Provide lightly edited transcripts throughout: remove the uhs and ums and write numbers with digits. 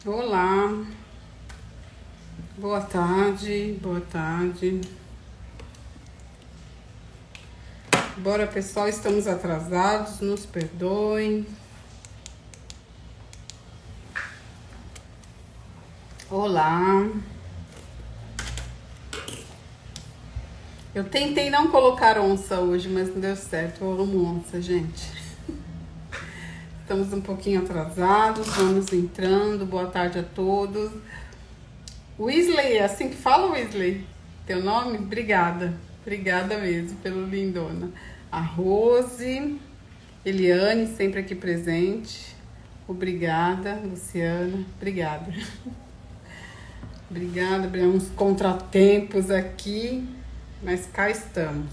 Olá, boa tarde, boa tarde. Bora, pessoal, estamos atrasados, nos perdoem. Olá. Eu tentei não colocar onça hoje, mas não deu certo. Eu amo onça, gente. Estamos um pouquinho atrasados, vamos entrando. Boa tarde a todos. Weasley, é assim que fala, Weasley? Teu nome? Obrigada. Obrigada mesmo pelo lindona. A Rose, Eliane, sempre aqui presente. Obrigada, Luciana. Obrigada. Obrigada, uns contratempos aqui, mas cá estamos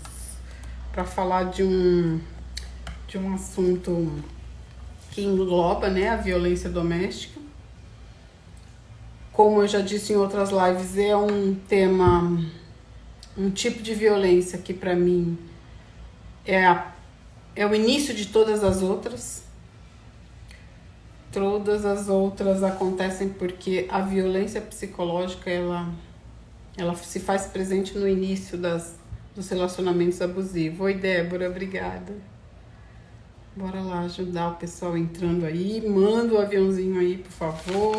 para falar de um assunto que engloba, né, a violência doméstica. Como eu já disse em outras lives, é um tema, um tipo de violência que para mim é o início de todas as outras. Todas as outras acontecem porque a violência psicológica ela se faz presente no início dos relacionamentos abusivos. Oi, Débora, obrigada. Bora lá ajudar o pessoal entrando aí. Manda o aviãozinho aí, por favor.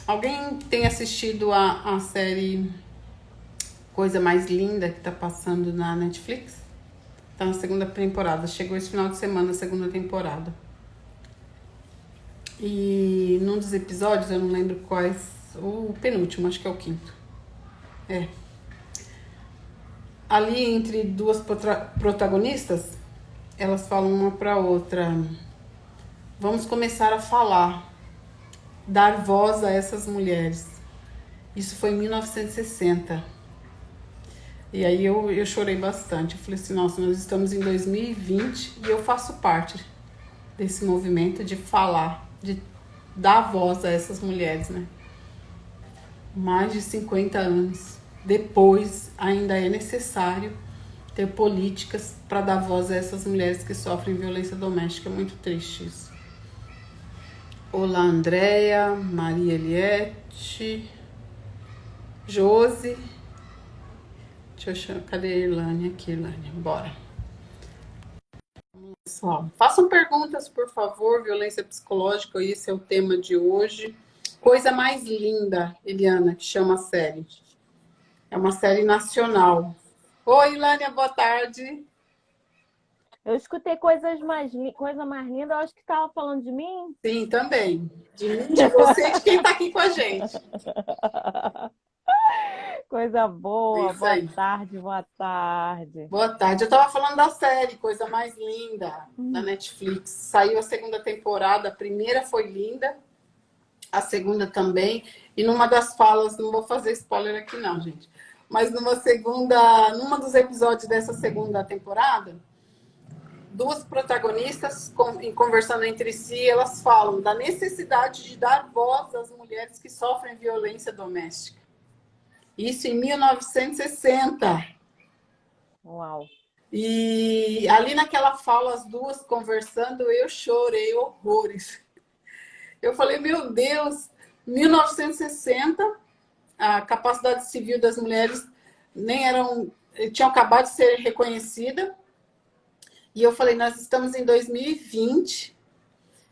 Alguém tem assistido a série Coisa Mais Linda que tá passando na Netflix? Tá na segunda temporada. Chegou esse final de semana a segunda temporada. E num dos episódios, eu não lembro quais, o penúltimo, acho que é o quinto. É. Ali entre duas protagonistas, elas falam uma pra outra: vamos começar a falar, dar voz a essas mulheres. Isso foi em 1960. E aí eu chorei bastante. Eu falei assim, nossa, nós estamos em 2020 e eu faço parte desse movimento de falar, de dar voz a essas mulheres, né? Mais de 50 anos depois, ainda é necessário ter políticas para dar voz a essas mulheres que sofrem violência doméstica. É muito triste isso. Olá, Andréia, Maria Eliette, Josi. Deixa eu chamar. Cadê a Irlane? Aqui, Irlane. Bora. Pessoal, façam perguntas, por favor. Violência psicológica, esse é o tema de hoje. Coisa Mais Linda, Eliana, que chama a série. É uma série nacional. Oi, Ilânia, boa tarde. Eu escutei coisa mais linda, eu acho que estava falando de mim. Sim, também. De mim, de você e de quem está aqui com a gente. Coisa É boa, isso boa aí. tarde, boa tarde. Boa tarde. Eu estava falando da série Coisa Mais Linda, da Hum. Netflix. Saiu a segunda temporada. A primeira foi linda, a segunda também. E numa das falas, não vou fazer spoiler aqui não, gente. Mas numa dos episódios dessa segunda temporada, duas protagonistas conversando entre si, elas falam da necessidade de dar voz às mulheres que sofrem violência doméstica. Isso em 1960. Uau. E ali naquela fala, as duas conversando, eu chorei horrores. Eu falei, meu Deus, 1960, a capacidade civil das mulheres nem eram, tinham acabado de ser reconhecida. E eu falei, nós estamos em 2020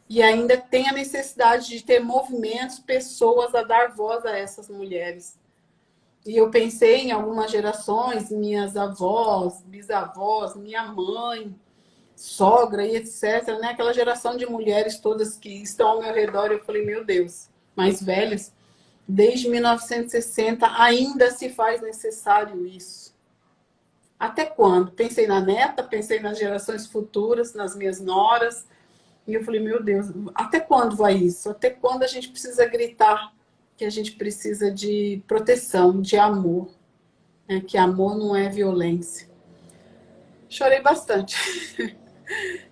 e ainda tem a necessidade de ter movimentos, pessoas a dar voz a essas mulheres. E eu pensei em algumas gerações, minhas avós, bisavós, minha mãe, sogra e etc, né? Aquela geração de mulheres todas que estão ao meu redor, eu falei, meu Deus, mais velhas, desde 1960 ainda se faz necessário isso. Até quando? Pensei na neta, pensei nas gerações futuras, nas minhas noras, e eu falei, meu Deus, até quando vai isso? Até quando a gente precisa gritar que a gente precisa de proteção, de amor, né? Que amor não é violência. Chorei bastante.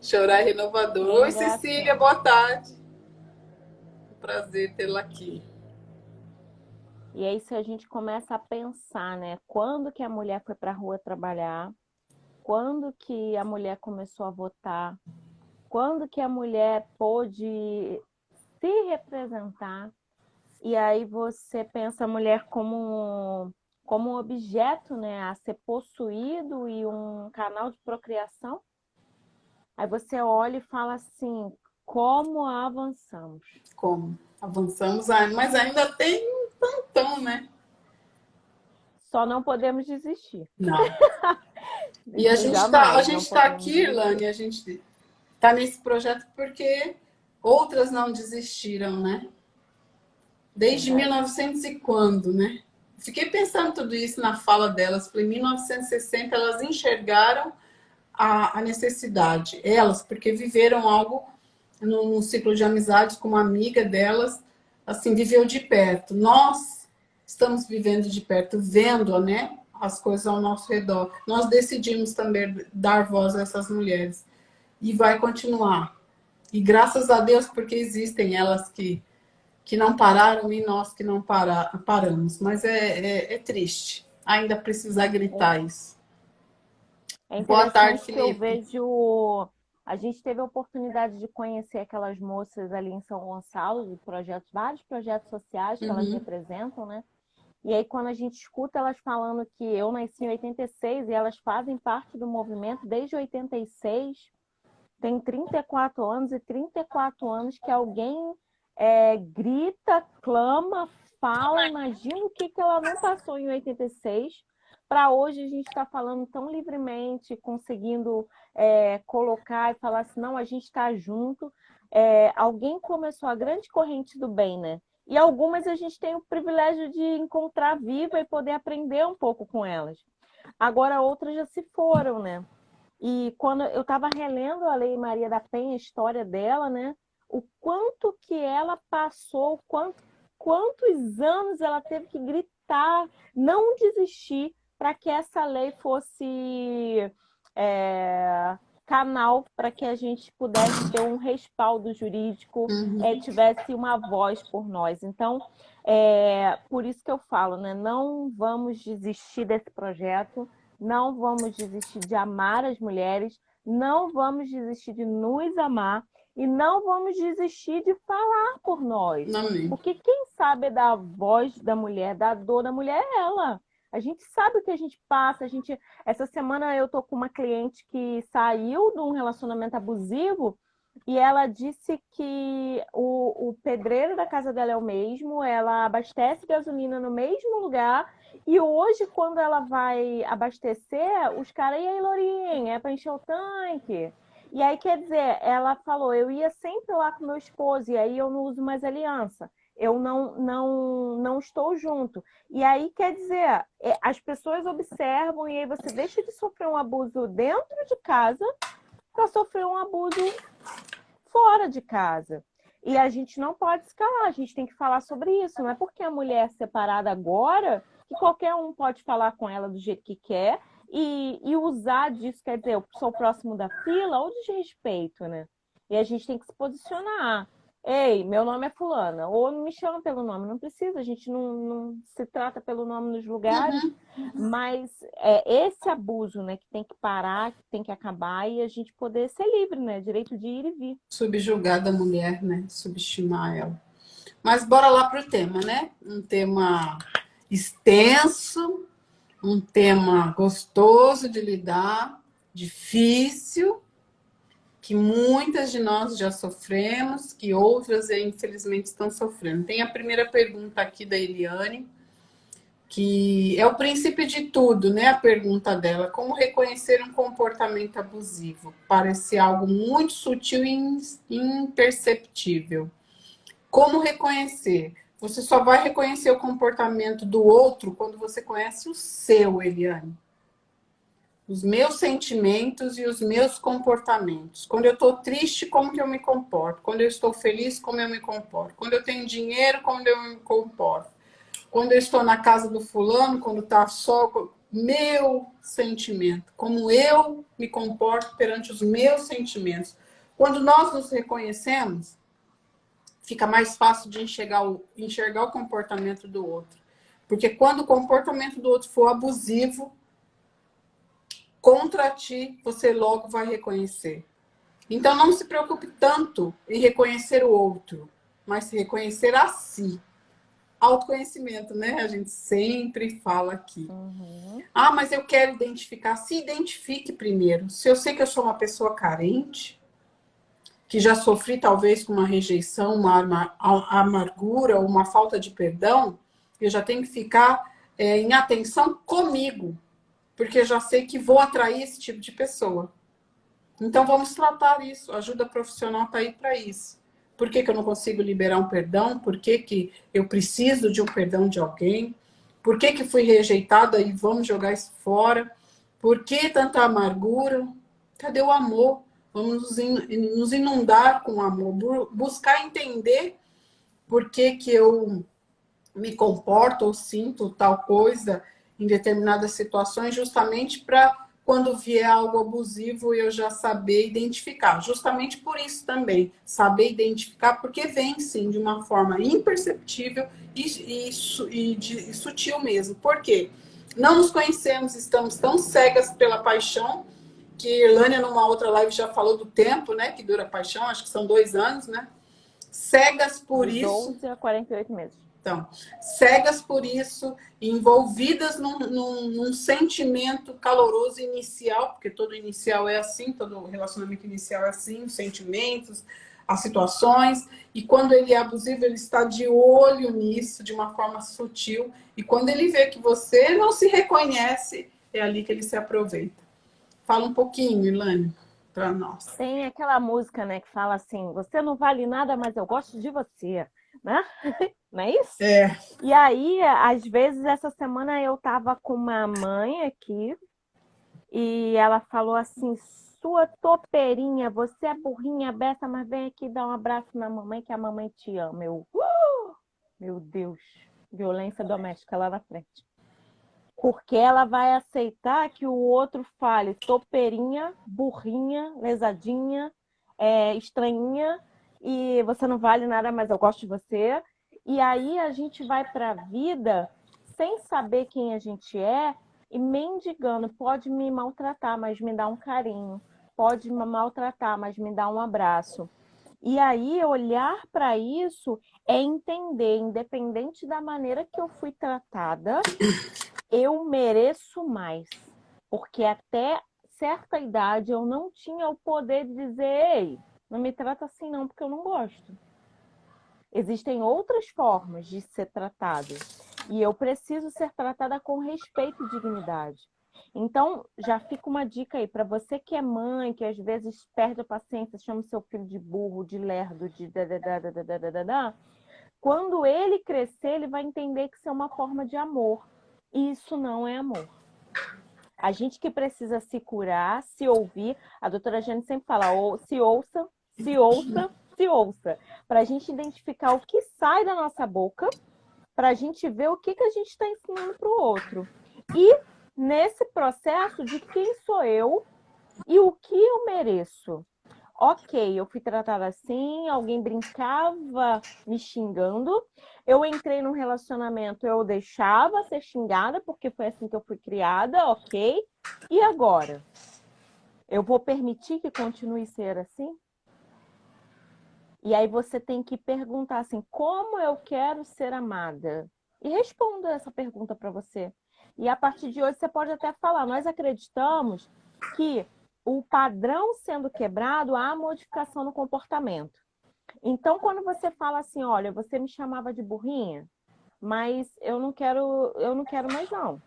Chorar é renovador. É Oi, Cecília, engraçado. boa tarde. Prazer tê-la aqui. E é isso que a gente começa a pensar, né? Quando que a mulher foi para a rua trabalhar? quando que a mulher começou a votar, quando que a mulher pôde se representar, e aí você pensa a mulher como um objeto, né, a ser possuído e um canal de procriação. Aí você olha e fala assim, como avançamos. Como? Avançamos, mas ainda tem um tantão, né? Só não podemos desistir. Não. E a Isso gente jamais, não tá podemos aqui, desistir. Ilane, a gente tá nesse projeto porque outras não desistiram, né? Desde Verdade. 1900 e quando, né? Fiquei pensando tudo isso na fala delas. Falei, em 1960 elas enxergaram a necessidade. Elas, porque viveram algo num ciclo de amizades com uma amiga delas, assim, viveu de perto. Nós estamos vivendo de perto, vendo, né, as coisas ao nosso redor. Nós decidimos também dar voz a essas mulheres. E vai continuar. E graças a Deus, porque existem elas que não pararam e nós que não paramos. Mas é triste ainda precisar gritar isso. É Boa tarde, interessante que eu Felipe. vejo. A gente teve a oportunidade de conhecer aquelas moças ali em São Gonçalo, de projetos, vários projetos sociais que elas Uhum. representam, né? E aí, quando a gente escuta elas falando que eu nasci em 86 e elas fazem parte do movimento desde 86, tem 34 anos e 34 anos que alguém grita, clama, fala, imagina o que ela não passou em 86 para hoje a gente está falando tão livremente, conseguindo colocar e falar assim, não, a gente está junto. Alguém começou a grande corrente do bem, né? E algumas a gente tem o privilégio de encontrar viva e poder aprender um pouco com elas. Agora outras já se foram, né? E quando eu estava relendo a Lei Maria da Penha, a história dela, né? O quanto que ela passou, quantos anos ela teve que gritar, não desistir para que essa lei fosse canal para que a gente pudesse ter um respaldo jurídico, Uhum. tivesse uma voz por nós. Então, por isso que eu falo, né? Não vamos desistir desse projeto, não vamos desistir de amar as mulheres, não vamos desistir de nos amar e não vamos desistir de falar por nós. Amém. Porque quem sabe da voz da mulher, da dor da mulher é ela. A gente sabe o que a gente passa. Essa semana eu tô com uma cliente que saiu de um relacionamento abusivo e ela disse que o pedreiro da casa dela é o mesmo, ela abastece gasolina no mesmo lugar e hoje, quando ela vai abastecer, os caras, e aí, Lourinha, é para encher o tanque? E aí, quer dizer, ela falou, eu ia sempre lá com meu esposo, e aí eu não uso mais aliança. Eu não estou junto. E aí, quer dizer, as pessoas observam e aí você deixa de sofrer um abuso dentro de casa para sofrer um abuso fora de casa. E a gente não pode escalar, a gente tem que falar sobre isso. Não é porque a mulher é separada agora que qualquer um pode falar com ela do jeito que quer e usar disso, quer dizer, eu sou próximo da fila ou desrespeito, né? E a gente tem que se posicionar. Ei, meu nome é fulana, ou não me chama pelo nome, não precisa, a gente não se trata pelo nome nos lugares, Uhum. mas é esse abuso, né, que tem que parar, que tem que acabar e a gente poder ser livre, né, direito de ir e vir. Subjugar da mulher, né? Subestimar ela. Mas bora lá pro tema, né? Um tema extenso, um tema gostoso de lidar, difícil, que muitas de nós já sofremos, que outras, infelizmente, estão sofrendo. Tem a primeira pergunta aqui da Eliane, que é o princípio de tudo, né? A pergunta dela: como reconhecer um comportamento abusivo? Parece algo muito sutil e imperceptível. Como reconhecer? Você só vai reconhecer o comportamento do outro quando você conhece o seu, Eliane. Os meus sentimentos e os meus comportamentos. Quando eu estou triste, como que eu me comporto? Quando eu estou feliz, como eu me comporto? Quando eu tenho dinheiro, como eu me comporto? Quando eu estou na casa do fulano, quando está só, meu sentimento, como eu me comporto perante os meus sentimentos. Quando nós nos reconhecemos, fica mais fácil de enxergar o comportamento do outro. Porque quando o comportamento do outro for abusivo, contra ti, você logo vai reconhecer. Então, não se preocupe tanto em reconhecer o outro, mas se reconhecer a si. Autoconhecimento, né? A gente sempre fala aqui. Ah, mas eu quero identificar. Se identifique primeiro. Se eu sei que eu sou uma pessoa carente, que já sofri talvez com uma rejeição, uma amargura, uma falta de perdão, eu já tenho que ficar em atenção comigo, porque eu já sei que vou atrair esse tipo de pessoa. Então vamos tratar isso. A ajuda profissional está aí para isso. Por que eu não consigo liberar um perdão? Por que eu preciso de um perdão de alguém? Por que fui rejeitada e vamos jogar isso fora? Por que tanta amargura? Cadê o amor? Vamos nos inundar com amor. Buscar entender por que eu me comporto ou sinto tal coisa em determinadas situações, justamente para quando vier algo abusivo eu já saber identificar. Justamente por isso também, saber identificar, porque vem sim de uma forma imperceptível e sutil mesmo. Por quê? Não nos conhecemos, estamos tão cegas pela paixão, que Irlânia, numa outra live, já falou do tempo, né? Que dura a paixão, acho que são 2 anos, né? Cegas por de isso. 12 a 48 meses. Então, cegas por isso, envolvidas num sentimento caloroso inicial, porque todo inicial é assim, todo relacionamento inicial é assim, os sentimentos, as situações, e quando ele é abusivo, ele está de olho nisso, de uma forma sutil, e quando ele vê que você não se reconhece, é ali que ele se aproveita. Fala um pouquinho, Ilane, para nós. Tem aquela música, né, que fala assim, você não vale nada, mas eu gosto de você, né? Não é isso? É. E aí, às vezes, essa semana eu tava com uma mãe aqui e ela falou assim, sua topeirinha, você é burrinha, besta, mas vem aqui dar um abraço na mamãe que a mamãe te ama. Meu Deus, violência doméstica lá na frente. Porque ela vai aceitar que o outro fale topeirinha, burrinha, lesadinha, estranhinha, e você não vale nada, mas eu gosto de você. E aí a gente vai para a vida sem saber quem a gente é e mendigando. Pode me maltratar, mas me dá um carinho. Pode me maltratar, mas me dá um abraço. E aí olhar para isso é entender, independente da maneira que eu fui tratada, eu mereço mais. Porque até certa idade eu não tinha o poder de dizer, ei, não me trata assim não, porque eu não gosto. Existem outras formas de ser tratado. E eu preciso ser tratada com respeito e dignidade. Então, já fica uma dica aí para você que é mãe, que às vezes perde a paciência, chama o seu filho de burro, de lerdo, de dadadadadadadadá. Quando ele crescer, ele vai entender que isso é uma forma de amor. E isso não é amor. A gente que precisa se curar, se ouvir. A doutora Jane sempre fala, se ouça, se ouça, se ouça. Para a gente identificar o que sai da nossa boca, para a gente ver o que a gente está ensinando para o outro. E nesse processo de quem sou eu e o que eu mereço. Ok, eu fui tratada assim, alguém brincava me xingando, eu entrei num relacionamento, eu deixava ser xingada, porque foi assim que eu fui criada, ok? E agora? Eu vou permitir que continue ser assim? E aí você tem que perguntar assim, como eu quero ser amada? E responda essa pergunta para você. E a partir de hoje você pode até falar, nós acreditamos que o padrão sendo quebrado, há modificação no comportamento. Então, quando você fala assim, olha, você me chamava de burrinha, mas eu não quero mais não.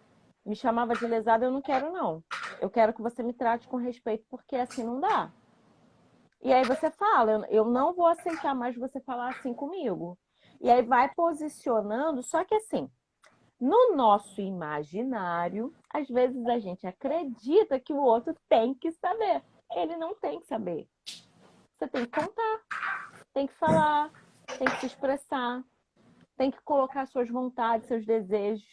Me chamava de lesada, eu não quero não. Eu quero que você me trate com respeito, porque assim não dá. E aí você fala, eu não vou aceitar mais você falar assim comigo. E aí vai posicionando, só que assim, no nosso imaginário, às vezes a gente acredita que o outro tem que saber. Ele não tem que saber. Você tem que contar, tem que falar, tem que se expressar, tem que colocar suas vontades, seus desejos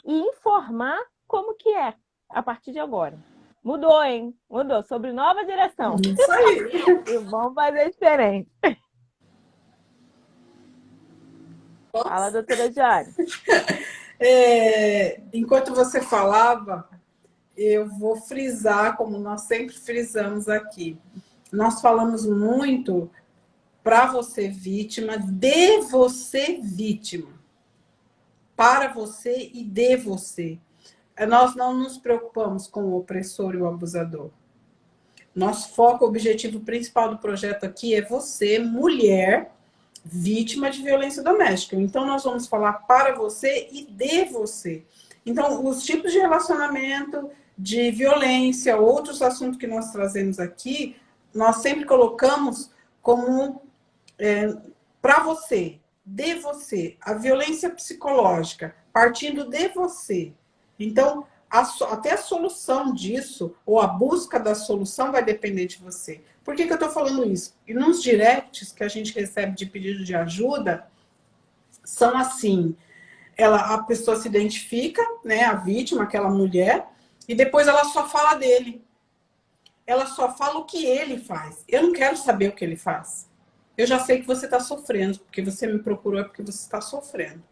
e informar como que é a partir de agora. Mudou, hein? Mudou. Sobre nova direção. Isso aí. E vamos fazer diferente. Fala, doutora Jane. Enquanto você falava, eu vou frisar, como nós sempre frisamos aqui. Nós falamos muito para você vítima, de você vítima. Para você e de você. Nós não nos preocupamos com o opressor e o abusador. Nosso foco, o objetivo principal do projeto aqui é você, mulher, vítima de violência doméstica. Então, nós vamos falar para você e de você. Então, os tipos de relacionamento, de violência, outros assuntos que nós trazemos aqui, nós sempre colocamos como para você, de você. A violência psicológica, partindo de você. Então, até a solução disso, ou a busca da solução, vai depender de você. Por que eu estou falando isso? E nos directs que a gente recebe de pedido de ajuda, são assim, a pessoa se identifica, né, a vítima, aquela mulher, e depois ela só fala dele. Ela só fala o que ele faz. Eu não quero saber o que ele faz. Eu já sei que você está sofrendo, porque você me procurou, é porque você está sofrendo.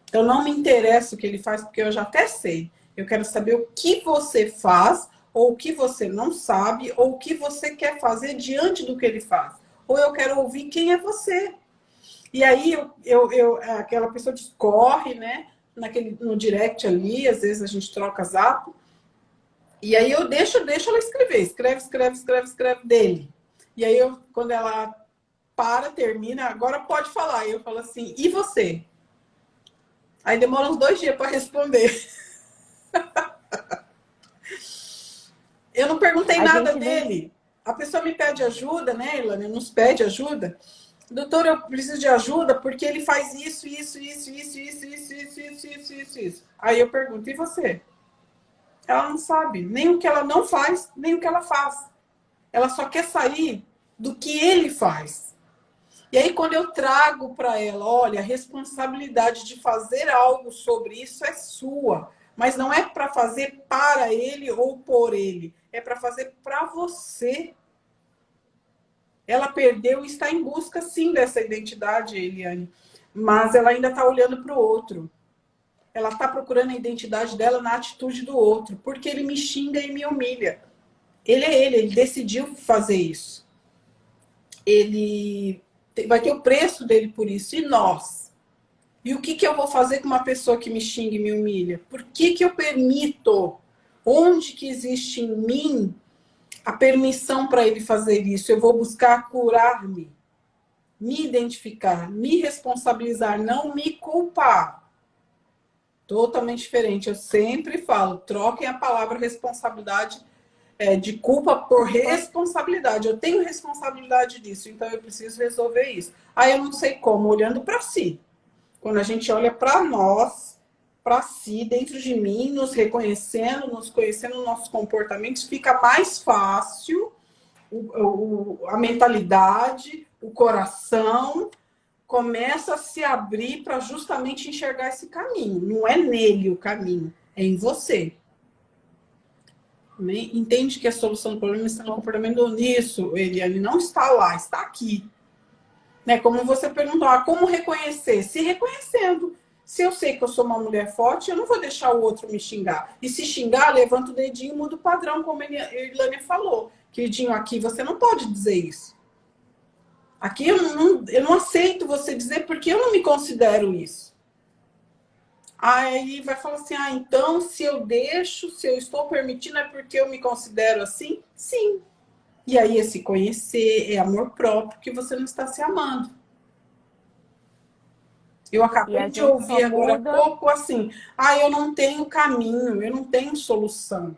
Então não me interessa o que ele faz, porque eu já até sei. Eu quero saber o que você faz, ou o que você não sabe, ou o que você quer fazer diante do que ele faz. Ou eu quero ouvir quem é você. E aí aquela pessoa discorre, né? No direct ali, às vezes a gente troca zap. E aí eu deixo ela escrever. Escreve dele. E aí quando ela termina, agora pode falar. E eu falo assim, e você? Aí demora uns 2 dias para responder. Eu não perguntei nada dele. A pessoa me pede ajuda, né, Ilane? Nos pede ajuda. Doutor, eu preciso de ajuda porque ele faz isso. Aí eu pergunto, e você? Ela não sabe nem o que ela não faz, nem o que ela faz. Ela só quer sair do que ele faz. E aí, quando eu trago para ela, olha, a responsabilidade de fazer algo sobre isso é sua. Mas não é para fazer para ele ou por ele. É para fazer para você. Ela perdeu e está em busca, sim, dessa identidade, Eliane. Mas ela ainda está olhando para o outro. Ela está procurando a identidade dela na atitude do outro. Porque ele me xinga e me humilha. Ele decidiu fazer isso. Ele vai ter o preço dele por isso. E nós? E o que eu vou fazer com uma pessoa que me xinga e me humilha? Por que eu permito? Onde que existe em mim a permissão para ele fazer isso? Eu vou buscar curar-me, me identificar, me responsabilizar, não me culpar. Totalmente diferente. Eu sempre falo, troquem a palavra responsabilidade de culpa por responsabilidade. Eu tenho responsabilidade disso, então eu preciso resolver isso. Aí eu não sei como, olhando para si. Quando a gente olha para nós, para si, dentro de mim, nos reconhecendo, nos conhecendo nossos comportamentos, fica mais fácil a mentalidade, o coração começa a se abrir para justamente enxergar esse caminho. Não é nele o caminho, é em você. Entende que a solução do problema está no comportamento nisso, Eliane, não está lá, está aqui. Né? Como você perguntou, como reconhecer? Se reconhecendo. Se eu sei que eu sou uma mulher forte, eu não vou deixar o outro me xingar. E se xingar, levanta o dedinho e muda o padrão, como a Ilane falou. Queridinho, aqui você não pode dizer isso. Aqui eu não aceito você dizer porque eu não me considero isso. Aí vai falar assim, então se eu deixo, se eu estou permitindo, é porque eu me considero assim? Sim. E aí é se conhecer, é amor próprio, que você não está se amando. Eu acabei de ouvir agora há pouco assim, eu não tenho caminho, eu não tenho solução.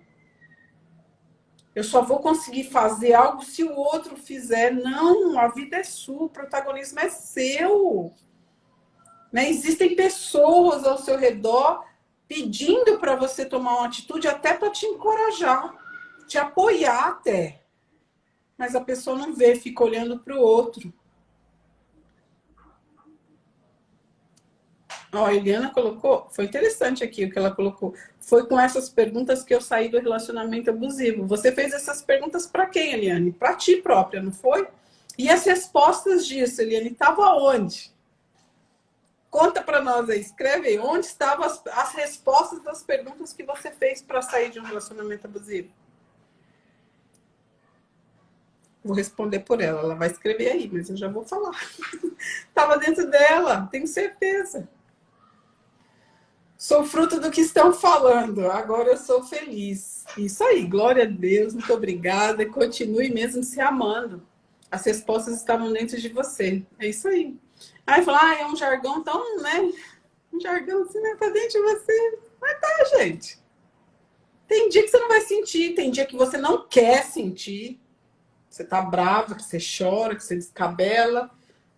Eu só vou conseguir fazer algo se o outro fizer. Não, a vida é sua, o protagonismo é seu. Né? Existem pessoas ao seu redor pedindo para você tomar uma atitude até para te encorajar, te apoiar até. Mas a pessoa não vê, fica olhando para o outro. A Eliana colocou, foi interessante aqui o que ela colocou. Foi com essas perguntas que eu saí do relacionamento abusivo. Você fez essas perguntas para quem, Eliane? Para ti própria, não foi? E as respostas disso, Eliane, estavam onde? Conta para nós aí, escreve aí, onde estavam as respostas das perguntas que você fez para sair de um relacionamento abusivo? Vou responder por ela, ela vai escrever aí, mas eu já vou falar. Estava dentro dela, tenho certeza. Sou fruto do que estão falando, agora eu sou feliz. Isso aí, glória a Deus, muito obrigada. E continue mesmo se amando. As respostas estavam dentro de você. É isso aí. Aí fala, é um jargão tão, né? Um jargão assim, né? Tá dentro de você. Mas tá, gente. Tem dia que você não vai sentir, tem dia que você não quer sentir. Você tá brava, que você chora, que você descabela.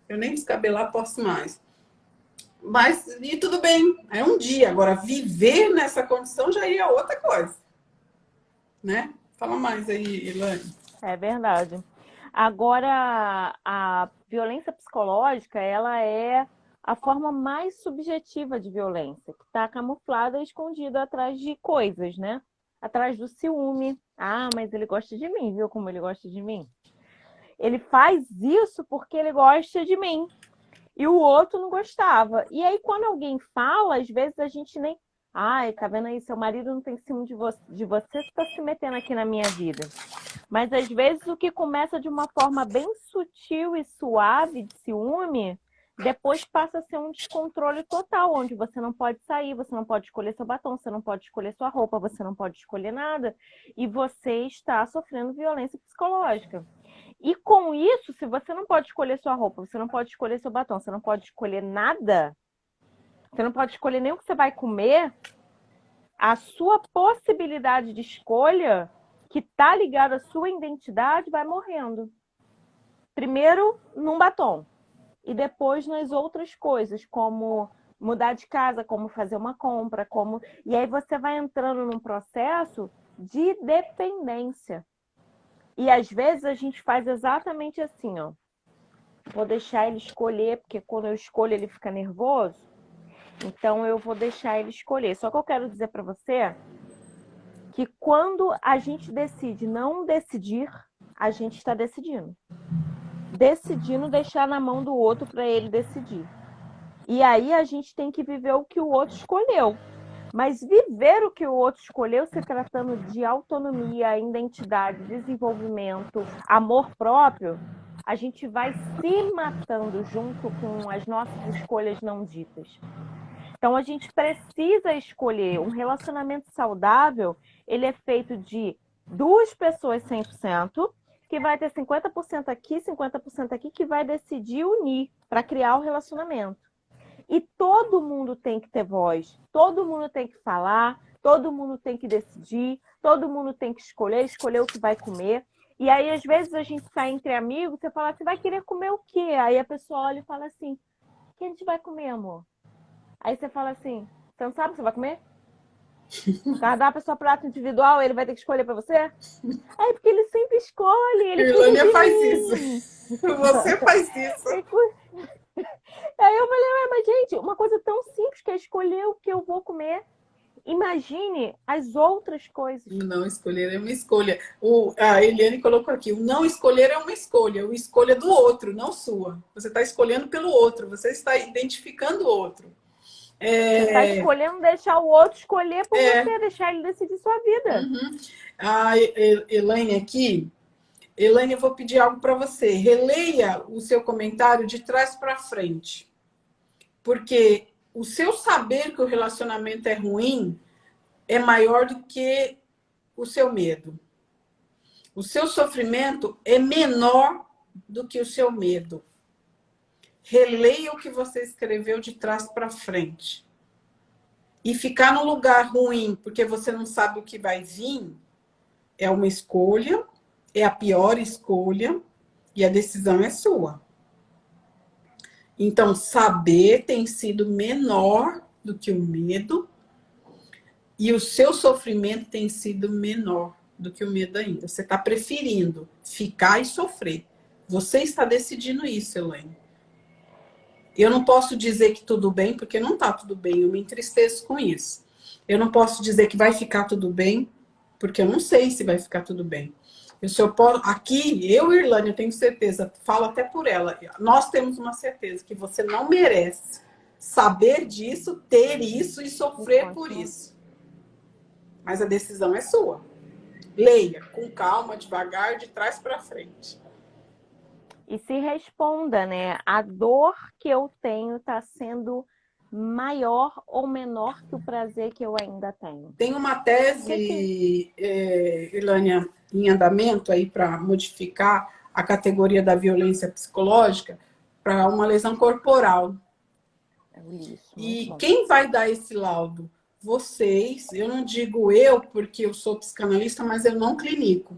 Eu nem descabelar posso mais. Mas, e tudo bem, é um dia. Agora, viver nessa condição já é outra coisa. Né? Fala mais aí, Elaine. É verdade. Agora, a violência psicológica, ela é a forma mais subjetiva de violência, que está camuflada e escondida atrás de coisas, né? Atrás do ciúme. Ah, mas ele gosta de mim, viu como ele gosta de mim? Ele faz isso porque ele gosta de mim. E o outro não gostava. E aí, quando alguém fala, às vezes a gente nem... Ai, tá vendo aí, seu marido não tem ciúme de você, você está se metendo aqui na minha vida. Mas às vezes o que começa de uma forma bem sutil e suave de ciúme, depois passa a ser um descontrole total, onde você não pode sair, você não pode escolher seu batom, você não pode escolher sua roupa, você não pode escolher nada, e você está sofrendo violência psicológica. E com isso, se você não pode escolher sua roupa, você não pode escolher seu batom, você não pode escolher nada, você não pode escolher nem o que você vai comer, a sua possibilidade de escolha, que está ligada à sua identidade, vai morrendo. Primeiro num batom, e depois nas outras coisas, como mudar de casa, como fazer uma compra, como... E aí você vai entrando num processo de dependência. E às vezes a gente faz exatamente assim, ó. Vou deixar ele escolher, porque quando eu escolho ele fica nervoso. Então eu vou deixar ele escolher. Só que eu quero dizer para você que quando a gente decide não decidir, a gente está decidindo. Decidindo deixar na mão do outro para ele decidir. E aí a gente tem que viver o que o outro escolheu. Mas viver o que o outro escolheu, se tratando de autonomia, identidade, desenvolvimento, amor próprio, a gente vai se matando junto com as nossas escolhas não ditas. Então a gente precisa escolher. Um relacionamento saudável, ele é feito de duas pessoas 100%, que vai ter 50% aqui, 50% aqui, que vai decidir unir para criar o relacionamento. E todo mundo tem que ter voz, todo mundo tem que falar, todo mundo tem que decidir, todo mundo tem que escolher o que vai comer. E aí, às vezes, a gente sai entre amigos, você fala, você vai querer comer o quê? Aí a pessoa olha e fala assim, o que a gente vai comer, amor? Aí você fala assim, você não sabe o que você vai comer? O cardápio é só prato individual, ele vai ter que escolher pra você? É porque ele sempre escolhe, ele Irlânia faz isso. Você faz isso. Aí eu falei, mas gente, uma coisa tão simples que é escolher o que eu vou comer. Imagine as outras coisas. O não escolher é uma escolha. A Eliane colocou aqui, o não escolher é uma escolha. O escolha do outro, não sua. Você está escolhendo pelo outro, você está identificando o outro. Você está escolhendo deixar o outro escolher por você, deixar ele decidir sua vida. Uhum. A Elaine aqui, Elaine, eu vou pedir algo para você. Releia o seu comentário de trás para frente. Porque o seu saber que o relacionamento é ruim é maior do que o seu medo. O seu sofrimento é menor do que o seu medo. Releia o que você escreveu de trás para frente. E ficar no lugar ruim porque você não sabe o que vai vir é uma escolha, é a pior escolha e a decisão é sua. Então, saber tem sido menor do que o medo e o seu sofrimento tem sido menor do que o medo ainda. Você está preferindo ficar e sofrer. Você está decidindo isso, Elaine. Eu não posso dizer que tudo bem, porque não está tudo bem. Eu me entristeço com isso. Eu não posso dizer que vai ficar tudo bem, porque eu não sei se vai ficar tudo bem. Aqui, eu e Irlânia, eu tenho certeza, falo até por ela, nós temos uma certeza que você não merece saber disso, ter isso e sofrer por isso. Mas a decisão é sua. Leia com calma, devagar, de trás para frente. E se responda, né? A dor que eu tenho está sendo maior ou menor que o prazer que eu ainda tenho? Tem uma tese, Ilânia, em andamento aí para modificar a categoria da violência psicológica para uma lesão corporal. E quem vai dar esse laudo? Vocês. Eu não digo eu, porque eu sou psicanalista, mas eu não clinico.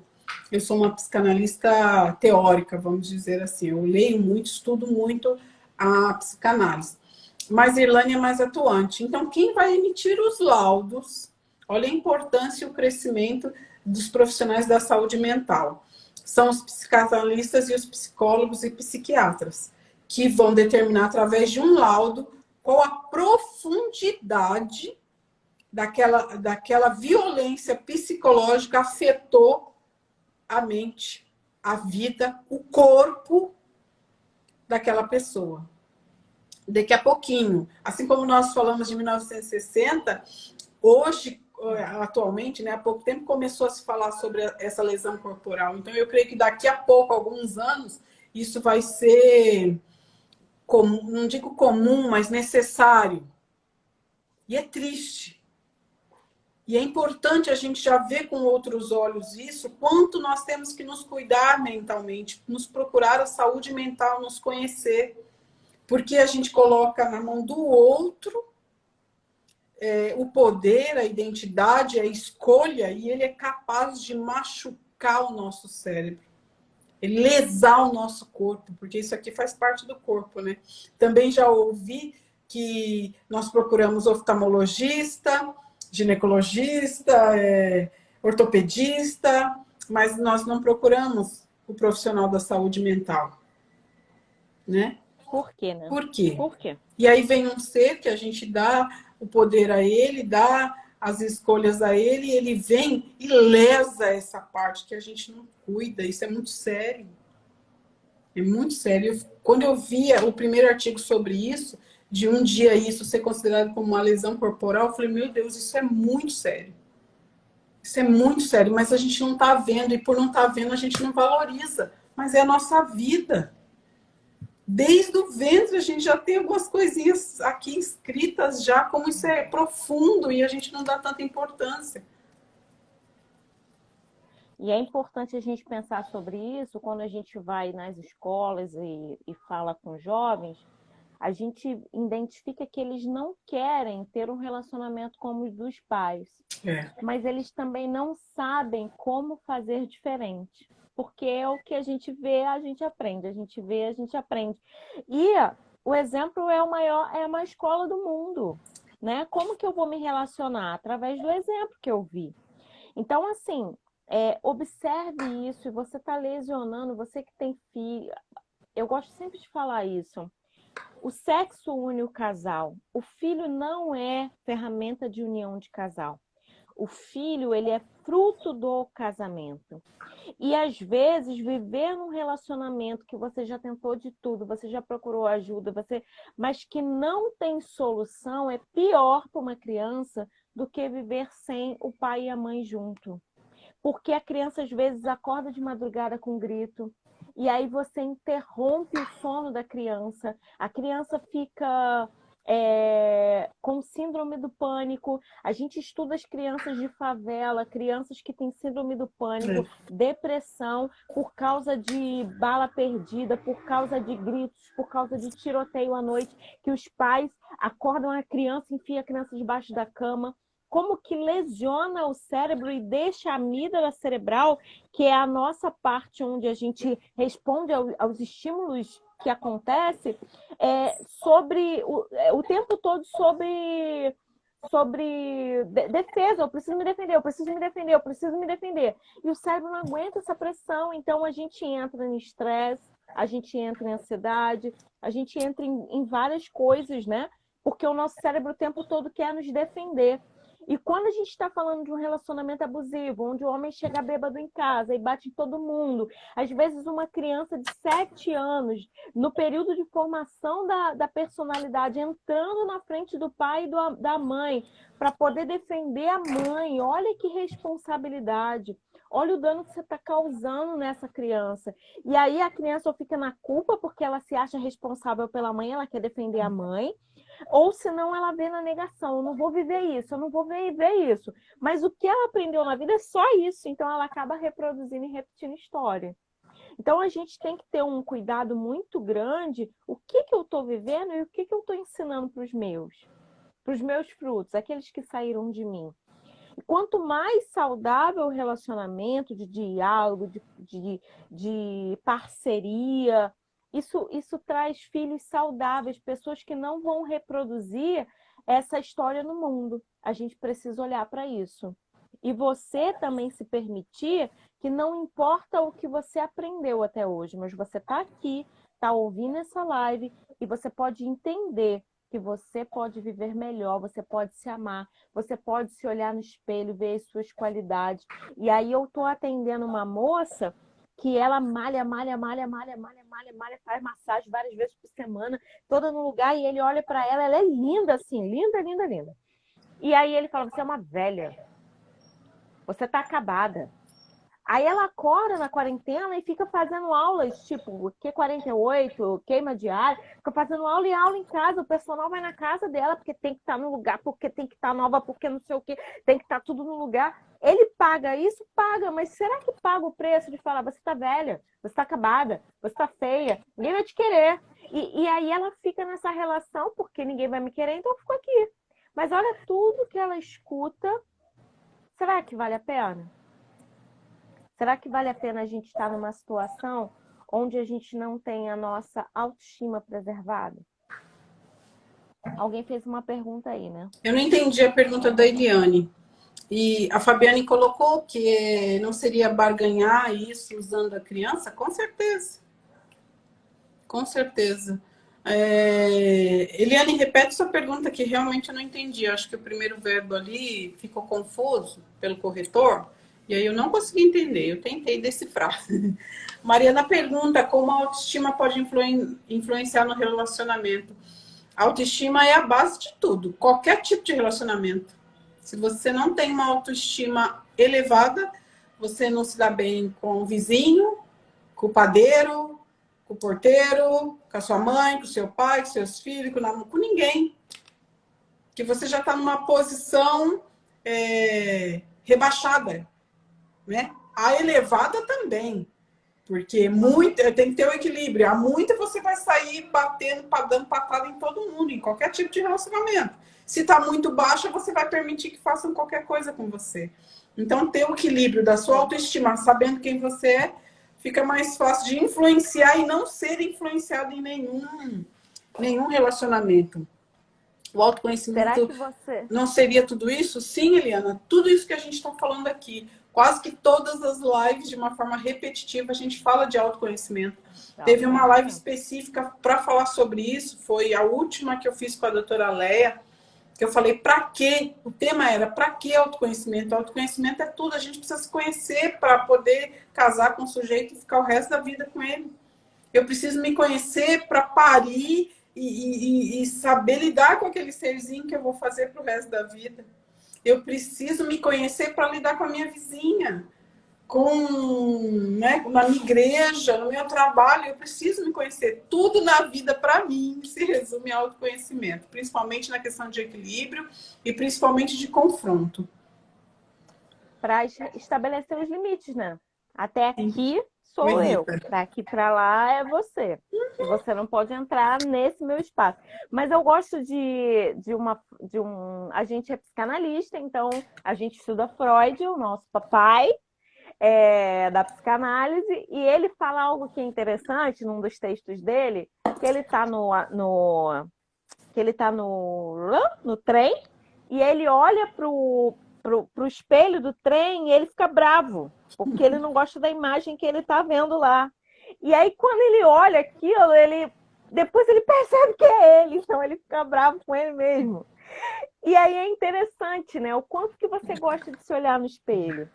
Eu sou uma psicanalista teórica, vamos dizer assim. Eu leio muito, estudo muito a psicanálise. Mas a Irlânia é mais atuante. Então, quem vai emitir os laudos? Olha a importância e o crescimento dos profissionais da saúde mental. São os psicanalistas e os psicólogos e psiquiatras, que vão determinar, através de um laudo, qual a profundidade daquela violência psicológica afetou a mente, a vida, o corpo daquela pessoa. Daqui a pouquinho, assim como nós falamos de 1960, hoje, atualmente, né, há pouco tempo começou a se falar sobre essa lesão corporal. Então, eu creio que daqui a pouco, alguns anos, isso vai ser, não digo comum, mas necessário. E é triste. E é importante a gente já ver com outros olhos isso, quanto nós temos que nos cuidar mentalmente, nos procurar a saúde mental, nos conhecer. Porque a gente coloca na mão do outro o poder, a identidade, a escolha, e ele é capaz de machucar o nosso cérebro, lesar o nosso corpo, porque isso aqui faz parte do corpo, né? Também já ouvi que nós procuramos oftalmologista, ginecologista, ortopedista, mas nós não procuramos o profissional da saúde mental, né? Por quê, né? Por quê? Por quê? E aí vem um ser que a gente dá o poder a ele, dá as escolhas a ele, e ele vem e lesa essa parte que a gente não cuida. Isso é muito sério. É muito sério. Quando eu via o primeiro artigo sobre isso, de um dia isso ser considerado como uma lesão corporal, eu falei, meu Deus, isso é muito sério. Isso é muito sério, mas a gente não está vendo, e por não estar vendo, a gente não valoriza. Mas é a nossa vida. Desde o ventre a gente já tem algumas coisinhas aqui escritas já, como isso é profundo e a gente não dá tanta importância. E é importante a gente pensar sobre isso quando a gente vai nas escolas e fala com jovens, a gente identifica que eles não querem ter um relacionamento como os dos pais, mas eles também não sabem como fazer diferente. Porque é o que a gente vê, a gente aprende. A gente vê, a gente aprende. E o exemplo é uma escola do mundo, né? Como que eu vou me relacionar? Através do exemplo que eu vi. Então, assim, observe isso. E você está lesionando, você que tem filho. Eu gosto sempre de falar isso. O sexo une o casal. O filho não é ferramenta de união de casal. O filho, ele é fruto do casamento. E às vezes viver num relacionamento que você já tentou de tudo, você já procurou ajuda, mas que não tem solução, é pior para uma criança do que viver sem o pai e a mãe junto. Porque a criança às vezes acorda de madrugada com um grito, e aí você interrompe o sono da criança, a criança fica com síndrome do pânico. A gente estuda as crianças de favela, crianças que têm síndrome do pânico, depressão, por causa de bala perdida, por causa de gritos, por causa de tiroteio à noite, que os pais acordam a criança, enfia a criança debaixo da cama. Como que lesiona o cérebro e deixa a amígdala cerebral, que é a nossa parte onde a gente responde aos estímulos que acontece, sobre o tempo todo sobre defesa. Eu preciso me defender, eu preciso me defender, eu preciso me defender. E o cérebro não aguenta essa pressão, então a gente entra em estresse, a gente entra em ansiedade, a gente entra em várias coisas, né? Porque o nosso cérebro o tempo todo quer nos defender. E quando a gente está falando de um relacionamento abusivo, onde o homem chega bêbado em casa e bate em todo mundo, às vezes uma criança de 7 anos, no período de formação da personalidade, entrando na frente do pai e da mãe, para poder defender a mãe, olha que responsabilidade. Olha o dano que você está causando nessa criança. E aí a criança ou fica na culpa porque ela se acha responsável pela mãe, ela quer defender a mãe, ou senão ela vê na negação, eu não vou viver isso, eu não vou viver isso. Mas o que ela aprendeu na vida é só isso, então ela acaba reproduzindo e repetindo história. Então a gente tem que ter um cuidado muito grande, o que eu estou vivendo e o que eu estou ensinando para os meus frutos, aqueles que saíram de mim. E quanto mais saudável o relacionamento, de diálogo, de parceria, isso traz filhos saudáveis, pessoas que não vão reproduzir essa história no mundo. A gente precisa olhar para isso. E você também se permitir que não importa o que você aprendeu até hoje, mas você está aqui, está ouvindo essa live e você pode entender que você pode viver melhor, você pode se amar, você pode se olhar no espelho, ver as suas qualidades. E aí eu estou atendendo uma moça que ela malha, faz massagem várias vezes por semana, toda no lugar, e ele olha para ela, ela é linda, assim, linda, linda, linda. E aí ele fala, você é uma velha, você tá acabada. Aí ela acorda na quarentena e fica fazendo aulas, tipo, Q48, queima diária, fica fazendo aula e aula em casa, o personal vai na casa dela, porque tem que estar no lugar, porque tem que estar nova, porque não sei o quê, tem que estar tudo no lugar. Ele paga isso? Paga, mas será que paga o preço de falar, você tá velha, você tá acabada, você tá feia, ninguém vai te querer. E aí ela fica nessa relação, porque ninguém vai me querer, então eu fico aqui. Mas olha tudo que ela escuta, será que vale a pena? Será que vale a pena a gente estar numa situação onde a gente não tem a nossa autoestima preservada? Alguém fez uma pergunta aí, né? Eu não entendi a pergunta da Eliane. E a Fabiane colocou que não seria barganhar isso usando a criança? Com certeza. Com certeza. Eliane, repete sua pergunta que realmente eu não entendi. Eu acho que o primeiro verbo ali ficou confuso pelo corretor. E aí eu não consegui entender. Eu tentei decifrar. Mariana pergunta como a autoestima pode influenciar no relacionamento. A autoestima é a base de tudo. Qualquer tipo de relacionamento. Se você não tem uma autoestima elevada, você não se dá bem com o vizinho, com o padeiro, com o porteiro, com a sua mãe, com o seu pai, com seus filhos, com ninguém. Que você já está numa posição rebaixada, né? A elevada também. Porque tem que ter o equilíbrio. A muita você vai sair batendo, dando patada em todo mundo, em qualquer tipo de relacionamento. Se está muito baixa, você vai permitir que façam qualquer coisa com você. Então, ter o equilíbrio da sua autoestima, sabendo quem você é, fica mais fácil de influenciar e não ser influenciado em nenhum relacionamento. O autoconhecimento não seria tudo isso? Sim, Eliana, tudo isso que a gente está falando aqui. Quase que todas as lives, de uma forma repetitiva, a gente fala de autoconhecimento. Teve uma live específica para falar sobre isso, foi a última que eu fiz com a doutora Leia, que eu falei, para quê? O tema era, para que autoconhecimento? Autoconhecimento é tudo, a gente precisa se conhecer para poder casar com o sujeito e ficar o resto da vida com ele. Eu preciso me conhecer para parir e saber lidar com aquele serzinho que eu vou fazer para o resto da vida. Eu preciso me conhecer para lidar com a minha vizinha, na minha igreja, no meu trabalho. Eu preciso me conhecer. Tudo na vida, para mim, se resume a autoconhecimento, principalmente na questão de equilíbrio e principalmente de confronto. Para estabelecer os limites, né? Até aqui sou eu, daqui para lá é você. E você não pode entrar nesse meu espaço. Mas eu gosto a gente é psicanalista, então a gente estuda Freud, o nosso papai da psicanálise, e ele fala algo que é interessante num dos textos dele, que ele está no trem e ele olha pro espelho do trem e ele fica bravo, porque ele não gosta da imagem que ele está vendo lá. E aí, quando ele olha aquilo, depois ele percebe que é ele, então ele fica bravo com ele mesmo. E aí é interessante, né? O quanto que você gosta de se olhar no espelho.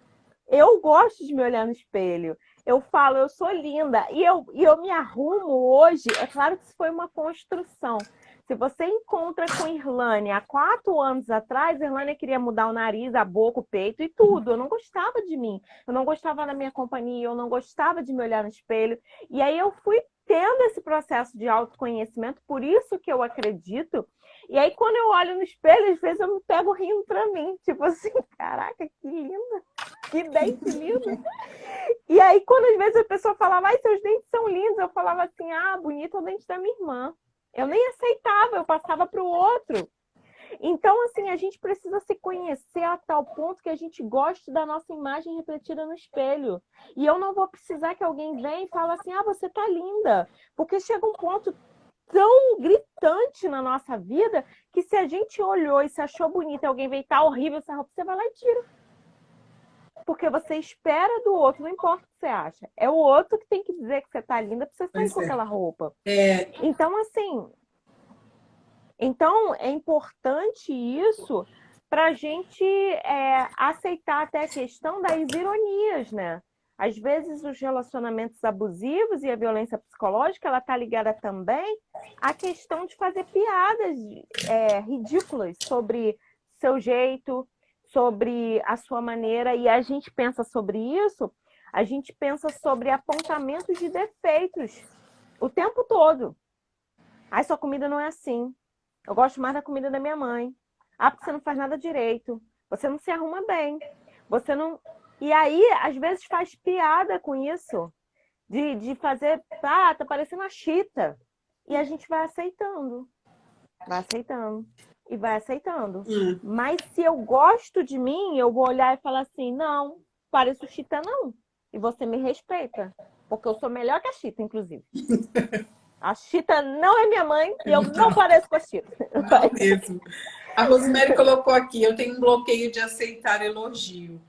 Eu gosto de me olhar no espelho. Eu falo, eu sou linda. E eu me arrumo hoje. É claro que isso foi uma construção. Se você encontra com Irlane há 4 anos atrás, Irlane queria mudar o nariz, a boca, o peito e tudo. Eu não gostava de mim. Eu não gostava da minha companhia. Eu não gostava de me olhar no espelho. E aí eu fui tendo esse processo de autoconhecimento. Por isso que eu acredito. E aí, quando eu olho no espelho, às vezes eu me pego rindo pra mim. Tipo assim, caraca, que linda. Que dente lindo. E aí, quando às vezes a pessoa falava, ai, seus dentes são lindos, eu falava assim, ah, bonito é o dente da minha irmã. Eu nem aceitava, eu passava para o outro. Então, assim, a gente precisa se conhecer a tal ponto que a gente goste da nossa imagem refletida no espelho. E eu não vou precisar que alguém venha e fale assim, ah, você tá linda. Porque chega um ponto tão gritante na nossa vida que se a gente olhou e se achou bonita e alguém veio, tá horrível essa roupa, você vai lá e tira. Porque você espera do outro, não importa o que você acha. É o outro que tem que dizer que você tá linda pra você sair com aquela roupa. Então, assim, é importante isso para a gente aceitar até a questão das ironias, né? Às vezes os relacionamentos abusivos e a violência psicológica, ela tá ligada também à questão de fazer piadas ridículas sobre seu jeito, sobre a sua maneira, e a gente pensa sobre isso, a gente pensa sobre apontamentos de defeitos o tempo todo. Ai, sua comida não é assim. Eu gosto mais da comida da minha mãe. Ah, porque você não faz nada direito. Você não se arruma bem. Você não... E aí, às vezes, faz piada com isso. De fazer... Ah, tá parecendo a Chita. E a gente vai aceitando. Vai aceitando. E vai aceitando. Mas se eu gosto de mim, eu vou olhar e falar assim, não, pareço Chita não. E você me respeita. Porque eu sou melhor que a Chita, inclusive. A Chita não é minha mãe e eu não pareço com a Chita. Não mesmo. A Rosemary colocou aqui, eu tenho um bloqueio de aceitar elogio.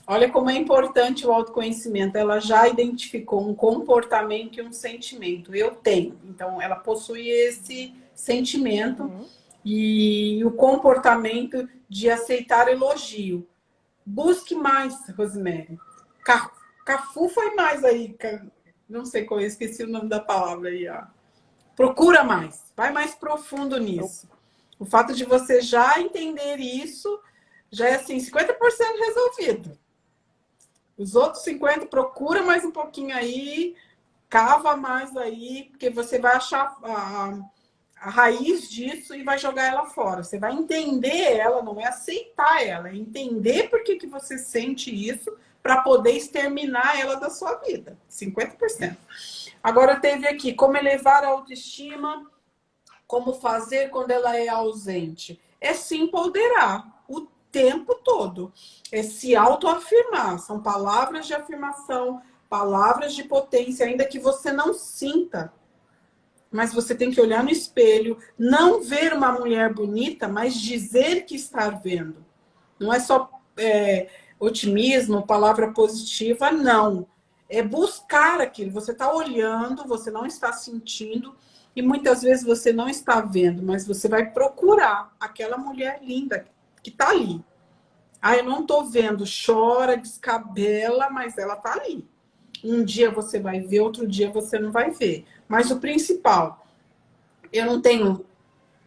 Olha como é importante o autoconhecimento. Ela já identificou um comportamento e um sentimento. Eu tenho. Então, ela possui esse sentimento e o comportamento de aceitar elogio. Busque mais, Rosemary. Cafu foi mais aí. Não sei qual é, esqueci o nome da palavra aí. Ó. Procura mais. Vai mais profundo nisso. O fato de você já entender isso já é assim, 50% resolvido. Os outros 50%, procura mais um pouquinho aí, cava mais aí, porque você vai achar a raiz disso e vai jogar ela fora. Você vai entender ela, não é aceitar ela, é entender por que você sente isso para poder exterminar ela da sua vida. 50%. Agora teve aqui, como elevar a autoestima, como fazer quando ela é ausente. É se empoderar o tempo todo. É se autoafirmar. São palavras de afirmação, palavras de potência, ainda que você não sinta. Mas você tem que olhar no espelho, não ver uma mulher bonita, mas dizer que está vendo. Não é só otimismo, palavra positiva, não. É buscar aquilo. Você está olhando, você não está sentindo, e muitas vezes você não está vendo, mas você vai procurar aquela mulher linda que está ali. Ah, eu não estou vendo, chora, descabela, mas ela está ali. Um dia você vai ver, outro dia você não vai ver. Mas o principal, eu não tenho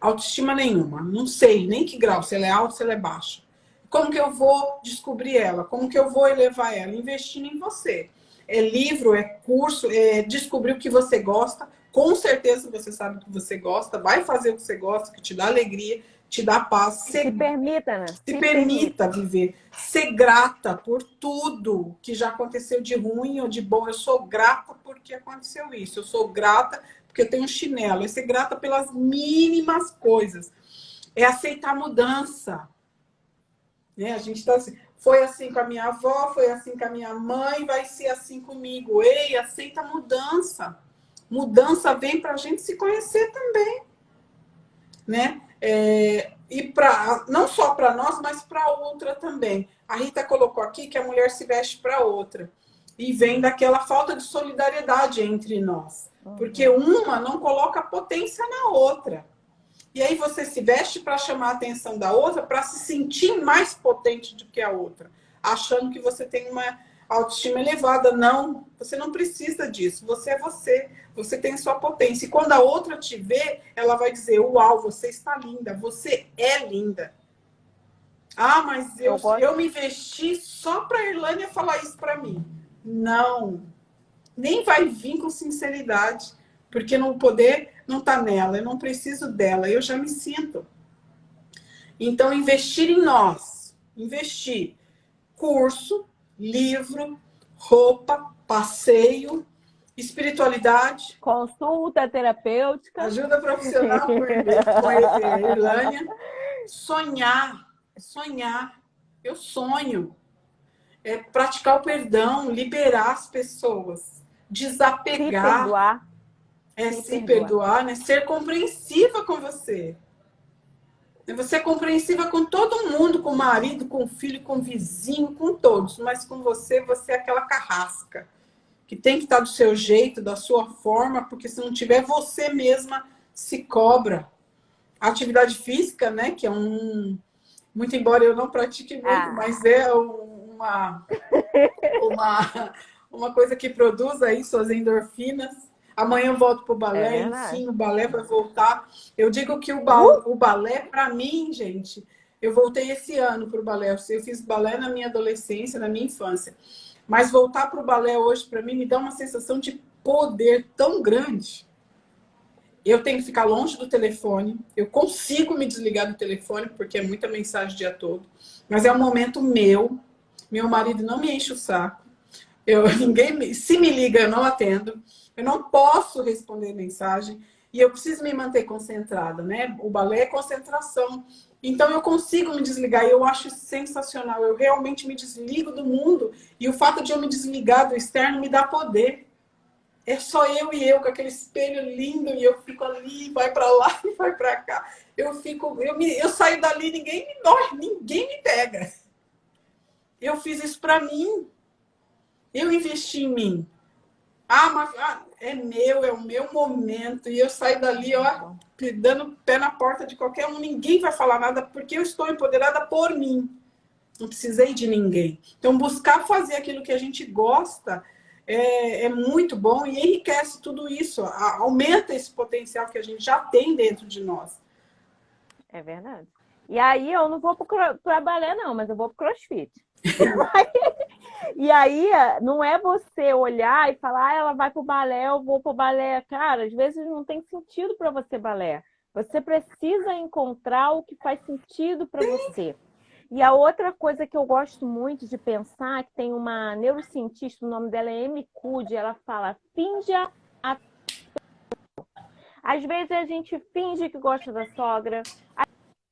autoestima nenhuma. Não sei nem que grau, se ela é alta, se ela é baixa. Como que eu vou descobrir ela? Como que eu vou elevar ela? Investindo em você. É livro, é curso, é descobrir o que você gosta. Com certeza você sabe o que você gosta. Vai fazer o que você gosta, que te dá alegria, te dá paz. Se permita, né? Se permita viver. Ser grata por tudo que já aconteceu de ruim ou de bom. Eu sou grata porque aconteceu isso. Eu sou grata porque eu tenho um chinelo. É ser grata pelas mínimas coisas. É aceitar mudança. Né? A gente tá assim, foi assim com a minha avó, foi assim com a minha mãe, vai ser assim comigo. Ei, aceita a mudança. Mudança vem para a gente se conhecer também. Né? E não só para nós, mas para outra também. A Rita colocou aqui que a mulher se veste para outra. E vem daquela falta de solidariedade entre nós. Porque uma não coloca potência na outra. E aí você se veste para chamar a atenção da outra, para se sentir mais potente do que a outra, achando que você tem uma autoestima elevada. Não, você não precisa disso. Você é você. Você tem sua potência. E quando a outra te vê, ela vai dizer: uau, você está linda. Você é linda. Ah, mas eu me vesti só para a Irlânia falar isso para mim. Não. Nem vai vir com sinceridade. Porque o poder não está nela. Eu não preciso dela. Eu já me sinto. Então, investir em nós. Investir. Curso, livro, roupa, passeio, espiritualidade, consulta terapêutica, ajuda profissional com a Irlânia, sonhar, eu sonho, praticar o perdão, liberar as pessoas, desapegar, se perdoar, né? Ser compreensiva com você. Você é compreensiva com todo mundo, com o marido, com o filho, com o vizinho, com todos. Mas com você, você é aquela carrasca. Que tem que estar do seu jeito, da sua forma, porque se não tiver, você mesma se cobra. A atividade física, né? Que é muito embora eu não pratique muito, mas é uma coisa que produz aí suas endorfinas. Amanhã eu volto para o balé, ensino o balé para voltar. Eu digo que o balé, para mim, gente, eu voltei esse ano para o balé. Eu fiz balé na minha adolescência, na minha infância. Mas voltar para o balé hoje, para mim, me dá uma sensação de poder tão grande. Eu tenho que ficar longe do telefone. Eu consigo me desligar do telefone, porque é muita mensagem o dia todo. Mas é um momento meu. Meu marido não me enche o saco. Se me liga, eu não atendo. Eu não posso responder mensagem e eu preciso me manter concentrada, né? O balé é concentração. Então eu consigo me desligar e eu acho sensacional. Eu realmente me desligo do mundo e o fato de eu me desligar do externo me dá poder. É só eu e eu com aquele espelho lindo e eu fico ali, vai para lá e vai para cá. Eu saio dali, ninguém me dói, ninguém me pega. Eu fiz isso para mim. Eu investi em mim. Mas é o meu momento. E eu saio dali, ó, dando pé na porta de qualquer um. Ninguém vai falar nada porque eu estou empoderada por mim. Não precisei de ninguém. Então, buscar fazer aquilo que a gente gosta é muito bom e enriquece tudo isso. Aumenta esse potencial que a gente já tem dentro de nós. É verdade. E aí eu não vou para balé, não, mas eu vou para CrossFit. E aí, não é você olhar e falar, ela vai pro balé, eu vou pro balé. Cara, às vezes não tem sentido para você balé. Você precisa encontrar o que faz sentido para você. E a outra coisa que eu gosto muito de pensar, que tem uma neurocientista, o nome dela é Amy Cuddy, ela fala, finja a... Às vezes a gente finge que gosta da sogra,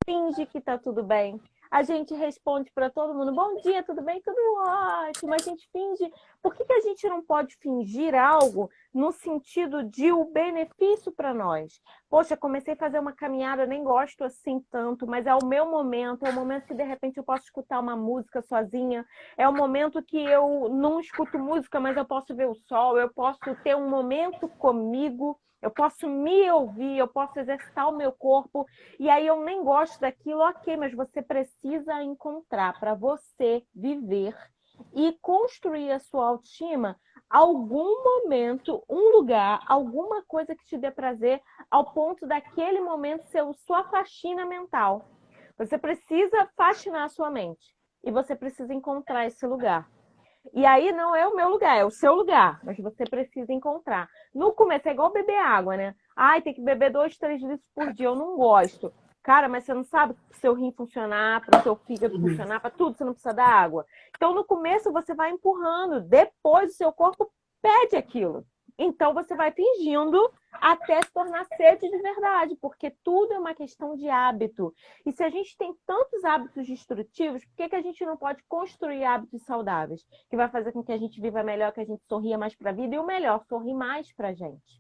finge que tá tudo bem. A gente responde para todo mundo, bom dia, tudo bem? Tudo ótimo. A gente finge. Por que a gente não pode fingir algo no sentido de o benefício para nós? Poxa, comecei a fazer uma caminhada, nem gosto assim tanto, mas é o meu momento, é o momento que de repente eu posso escutar uma música sozinha, é o momento que eu não escuto música, mas eu posso ver o sol, eu posso ter um momento comigo. Eu posso me ouvir, eu posso exercitar o meu corpo, e aí eu nem gosto daquilo, ok, mas você precisa encontrar para você viver e construir a sua autoestima algum momento, um lugar, alguma coisa que te dê prazer, ao ponto daquele momento ser sua faxina mental. Você precisa faxinar a sua mente, e você precisa encontrar esse lugar. E aí não é o meu lugar, é o seu lugar, mas você precisa encontrar. No começo é igual beber água, né? Ai, tem que beber 2, 3 litros por dia, eu não gosto. Cara, mas você não sabe para o seu rim funcionar, para o seu fígado funcionar, para tudo, você não precisa da água. Então, no começo, você vai empurrando, depois o seu corpo pede aquilo. Então, você vai fingindo até se tornar sede de verdade, porque tudo é uma questão de hábito. E se a gente tem tantos hábitos destrutivos, por que a gente não pode construir hábitos saudáveis? Que vai fazer com que a gente viva melhor, que a gente sorria mais para a vida e o melhor, sorrir mais para a gente.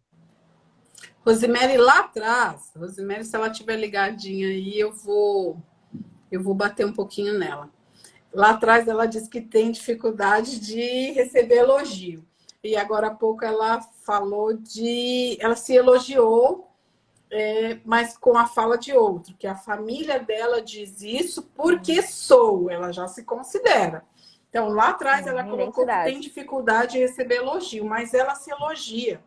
Rosemary, lá atrás, Rosemary, se ela estiver ligadinha aí, eu vou bater um pouquinho nela. Lá atrás ela disse que tem dificuldade de receber elogio. E agora há pouco ela falou ela se elogiou mas com a fala de outro, que a família dela diz isso porque sou, ela já se considera. Então, lá atrás ela colocou que tem Identidade. dificuldade em receber elogio, mas ela se elogia.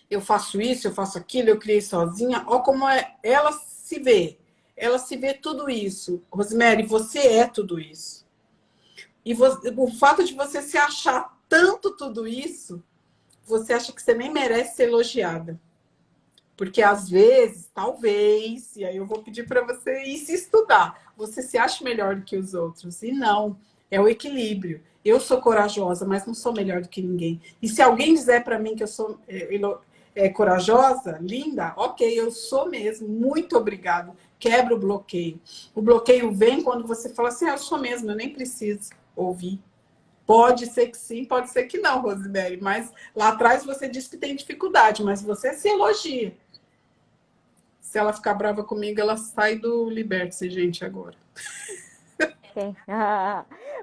Eu faço isso, eu faço aquilo, eu criei sozinha. Olha como ela se vê. Ela se vê tudo isso. Rosemary, você é tudo isso. E o fato de você se achar tanto tudo isso, você acha que você nem merece ser elogiada. Porque às vezes, talvez, e aí eu vou pedir para você ir se estudar, você se acha melhor do que os outros. E não, é o equilíbrio. Eu sou corajosa, mas não sou melhor do que ninguém. E se alguém dizer para mim que eu sou corajosa, linda, ok, eu sou mesmo, muito obrigado. Quebra o bloqueio. O bloqueio vem quando você fala assim, eu sou mesmo, eu nem preciso ouvir. Pode ser que sim, pode ser que não, Rosemary, mas lá atrás você disse que tem dificuldade, mas você se elogia. Se ela ficar brava comigo, ela sai do Liberte-se, gente, agora.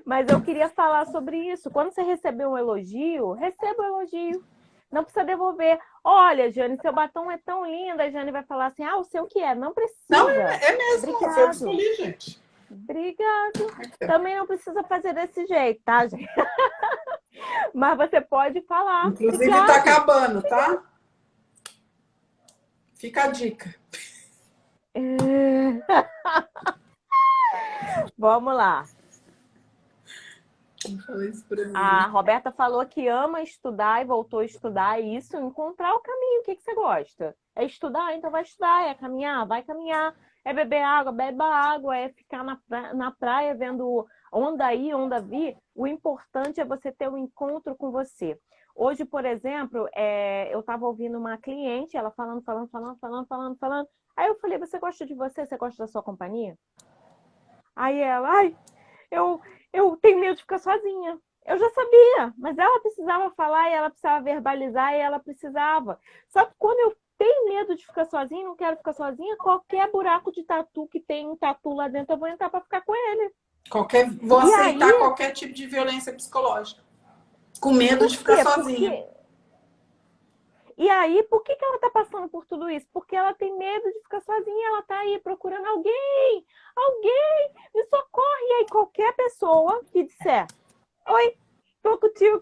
Mas eu queria falar sobre isso. Quando você receber um elogio, receba o elogio. Não precisa devolver. Olha, Jane, seu batom é tão lindo. A Jane vai falar assim, o seu que é? Não precisa. Não, é mesmo. Obrigado. Foi eu que escolhi, gente. Obrigado. Também não precisa fazer desse jeito, tá, gente? Mas você pode falar. Inclusive, obrigado. tá acabando, tá? Fica a dica. Vamos lá. A Roberta falou que ama estudar e voltou a estudar. E isso, encontrar o caminho. O que você gosta? É estudar? Então vai estudar. É caminhar? Vai caminhar. É beber água? Beba água. É ficar na praia vendo onda ir, onda vir. O importante é você ter um encontro com você. Hoje, por exemplo, eu estava ouvindo uma cliente, ela falando. Aí eu falei, você gosta de você? Você gosta da sua companhia? Aí ela, eu tenho medo de ficar sozinha. Eu já sabia, mas ela precisava falar e ela precisava verbalizar e ela precisava. Só que quando eu tenho medo de ficar sozinha, não quero ficar sozinha, qualquer buraco de tatu que tem um tatu lá dentro, eu vou entrar para ficar com ele. Vou aceitar qualquer tipo de violência psicológica. Com medo de ficar sozinha. E aí, por que ela está passando por tudo isso? Porque ela tem medo de ficar sozinha, ela está aí procurando alguém, me socorre. E aí, qualquer pessoa que disser, oi, tô contigo,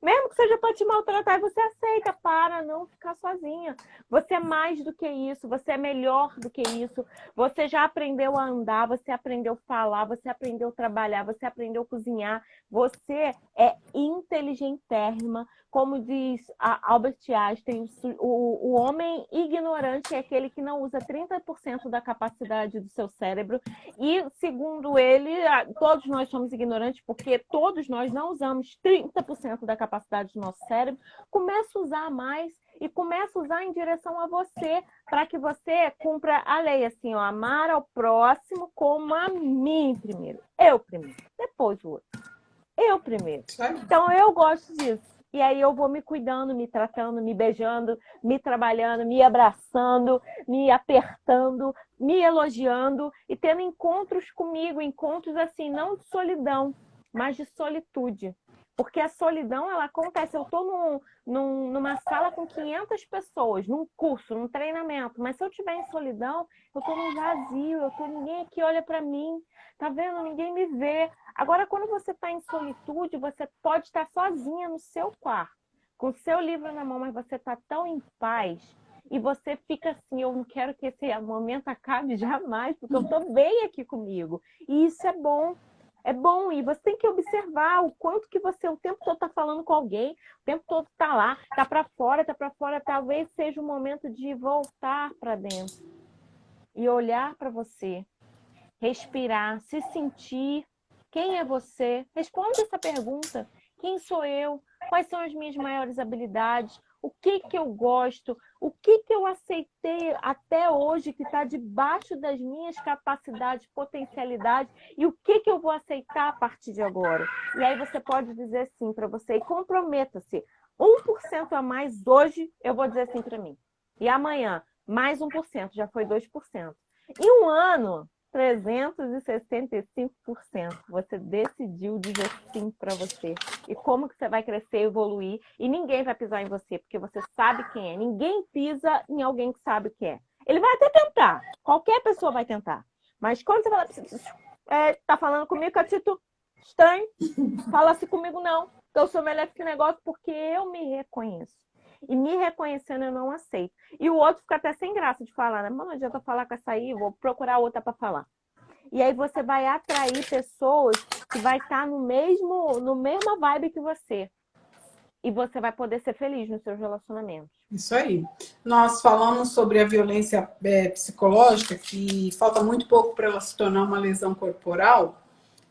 mesmo que seja para te maltratar, você aceita para não ficar sozinha. Você é mais do que isso, você é melhor do que isso. Você já aprendeu a andar, você aprendeu a falar, você aprendeu a trabalhar, você aprendeu a cozinhar. Você é inteligentérrima. Como diz Albert Einstein, o homem ignorante é aquele que não usa 30% da capacidade do seu cérebro. E, segundo ele, todos nós somos ignorantes porque todos nós não usamos 30% da capacidade do nosso cérebro. Começa a usar mais e começa a usar em direção a você, para que você cumpra a lei, assim, ó, amar ao próximo como a mim primeiro. Eu primeiro, depois o outro. Eu primeiro. Então, eu gosto disso. E aí eu vou me cuidando, me tratando, me beijando, me trabalhando, me abraçando, me apertando, me elogiando e tendo encontros comigo, encontros assim, não de solidão, mas de solitude. Porque a solidão, ela acontece, eu estou numa sala com 500 pessoas, num curso, num treinamento, mas se eu estiver em solidão, eu estou num vazio, ninguém aqui olha para mim, tá vendo? Ninguém me vê. Agora, quando você está em solitude, você pode estar sozinha no seu quarto, com o seu livro na mão, mas você está tão em paz e você fica assim, eu não quero que esse momento acabe jamais, porque eu estou bem aqui comigo. E isso é bom. É bom, e você tem que observar o quanto que você o tempo todo está falando com alguém, o tempo todo está lá, está para fora, talvez seja o momento de voltar para dentro e olhar para você, respirar, se sentir. Quem é você? Responde essa pergunta. Quem sou eu? Quais são as minhas maiores habilidades? O que eu gosto? O que eu aceitei até hoje que está debaixo das minhas capacidades, potencialidades? E o que eu vou aceitar a partir de agora? E aí você pode dizer sim para você e comprometa-se. 1% a mais hoje, eu vou dizer sim para mim. E amanhã, mais 1%, já foi 2%. Em um ano, 365%. Você decidiu dizer sim para você. e como que você vai crescer, evoluir, e ninguém vai pisar em você, porque você sabe quem é. Ninguém pisa em alguém que sabe quem é. Ele vai até tentar, qualquer pessoa vai tentar. Mas quando você fala, tá falando comigo, Catito, estranho, fala assim comigo não, que eu sou melhor que esse negócio, porque eu me reconheço. E me reconhecendo, eu não aceito. E o outro fica até sem graça de falar, né? Mano, não adianta falar com essa aí, vou procurar outra para falar. E aí você vai atrair pessoas que vai estar no mesma vibe que você. E você vai poder ser feliz nos seus relacionamentos. Isso aí. Nós falamos sobre a violência psicológica, que falta muito pouco para ela se tornar uma lesão corporal.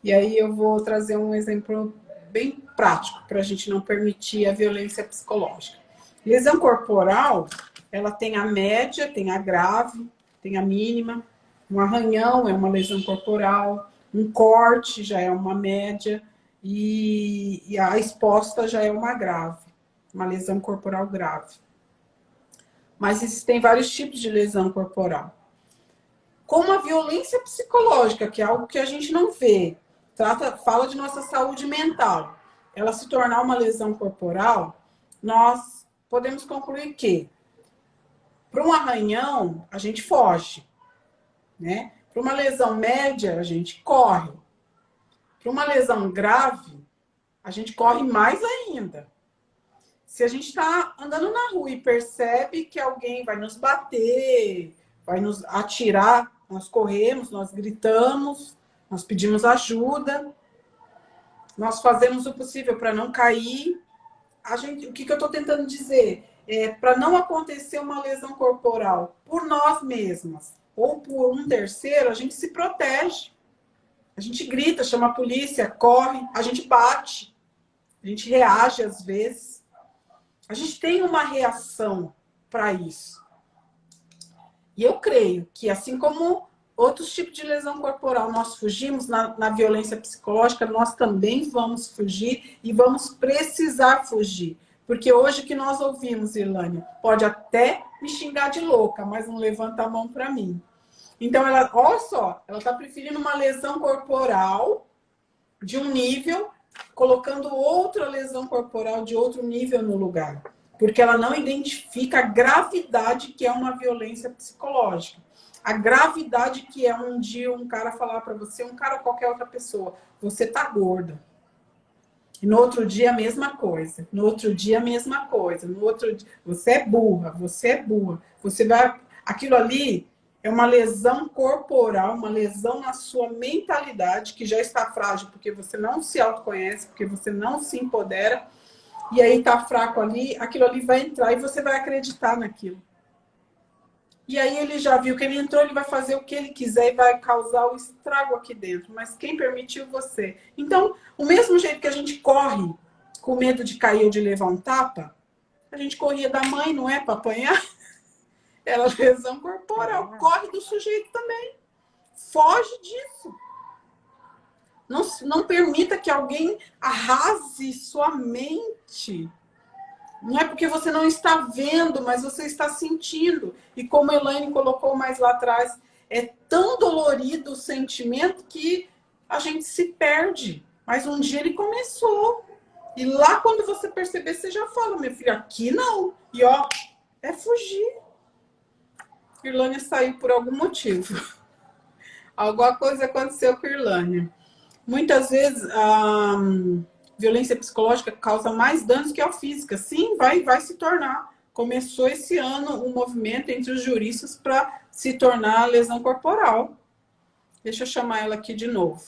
E aí eu vou trazer um exemplo bem prático para a gente não permitir a violência psicológica. Lesão corporal, ela tem a média, tem a grave, tem a mínima. Um arranhão é uma lesão corporal, um corte já é uma média e a exposta já é uma grave, uma lesão corporal grave. Mas existem vários tipos de lesão corporal. Como a violência psicológica, que é algo que a gente não vê, fala de nossa saúde mental, ela se tornar uma lesão corporal, nós podemos concluir que para um arranhão, a gente foge, né? Para uma lesão média, a gente corre. Para uma lesão grave, a gente corre mais ainda. Se a gente está andando na rua e percebe que alguém vai nos bater, vai nos atirar, nós corremos, nós gritamos, nós pedimos ajuda, nós fazemos o possível para não cair. O que eu estou tentando dizer? Para não acontecer uma lesão corporal por nós mesmas ou por um terceiro, a gente se protege. A gente grita, chama a polícia, corre, a gente bate, a gente reage às vezes. A gente tem uma reação para isso. E eu creio que, assim como outros tipos de lesão corporal nós fugimos, na violência psicológica nós também vamos fugir e vamos precisar fugir. Porque hoje que nós ouvimos, Irlânia, pode até me xingar de louca, mas não levanta a mão para mim. Então, olha só, ela está preferindo uma lesão corporal de um nível, colocando outra lesão corporal de outro nível no lugar. Porque ela não identifica a gravidade que é uma violência psicológica. A gravidade que é um dia um cara falar para você, um cara ou qualquer outra pessoa, você tá gorda. E no outro dia a mesma coisa. No outro dia a mesma coisa. No outro dia, você é burra, você é burra. Você vai. Aquilo ali é uma lesão corporal, uma lesão na sua mentalidade, que já está frágil, porque você não se autoconhece, porque você não se empodera, e aí tá fraco ali, aquilo ali vai entrar e você vai acreditar naquilo. E aí ele já viu que ele entrou, ele vai fazer o que ele quiser e vai causar o estrago aqui dentro. Mas quem permitiu você? Então, o mesmo jeito que a gente corre com medo de cair ou de levar um tapa, a gente corria da mãe, não é? Para apanhar. Era lesão corporal. Corre do sujeito também. Foge disso. Não permita que alguém arrase sua mente. Não é porque você não está vendo, mas você está sentindo. E como a Elaine colocou mais lá atrás, é tão dolorido o sentimento que a gente se perde. Mas um dia ele começou. E lá quando você perceber, você já fala, minha filha, aqui não. E ó, é fugir. Irlânia saiu por algum motivo. Alguma coisa aconteceu com a Irlânia. Muitas vezes a violência psicológica causa mais danos que a física. Sim, vai se tornar. Começou esse ano um movimento entre os juristas para se tornar lesão corporal. Deixa eu chamar ela aqui de novo.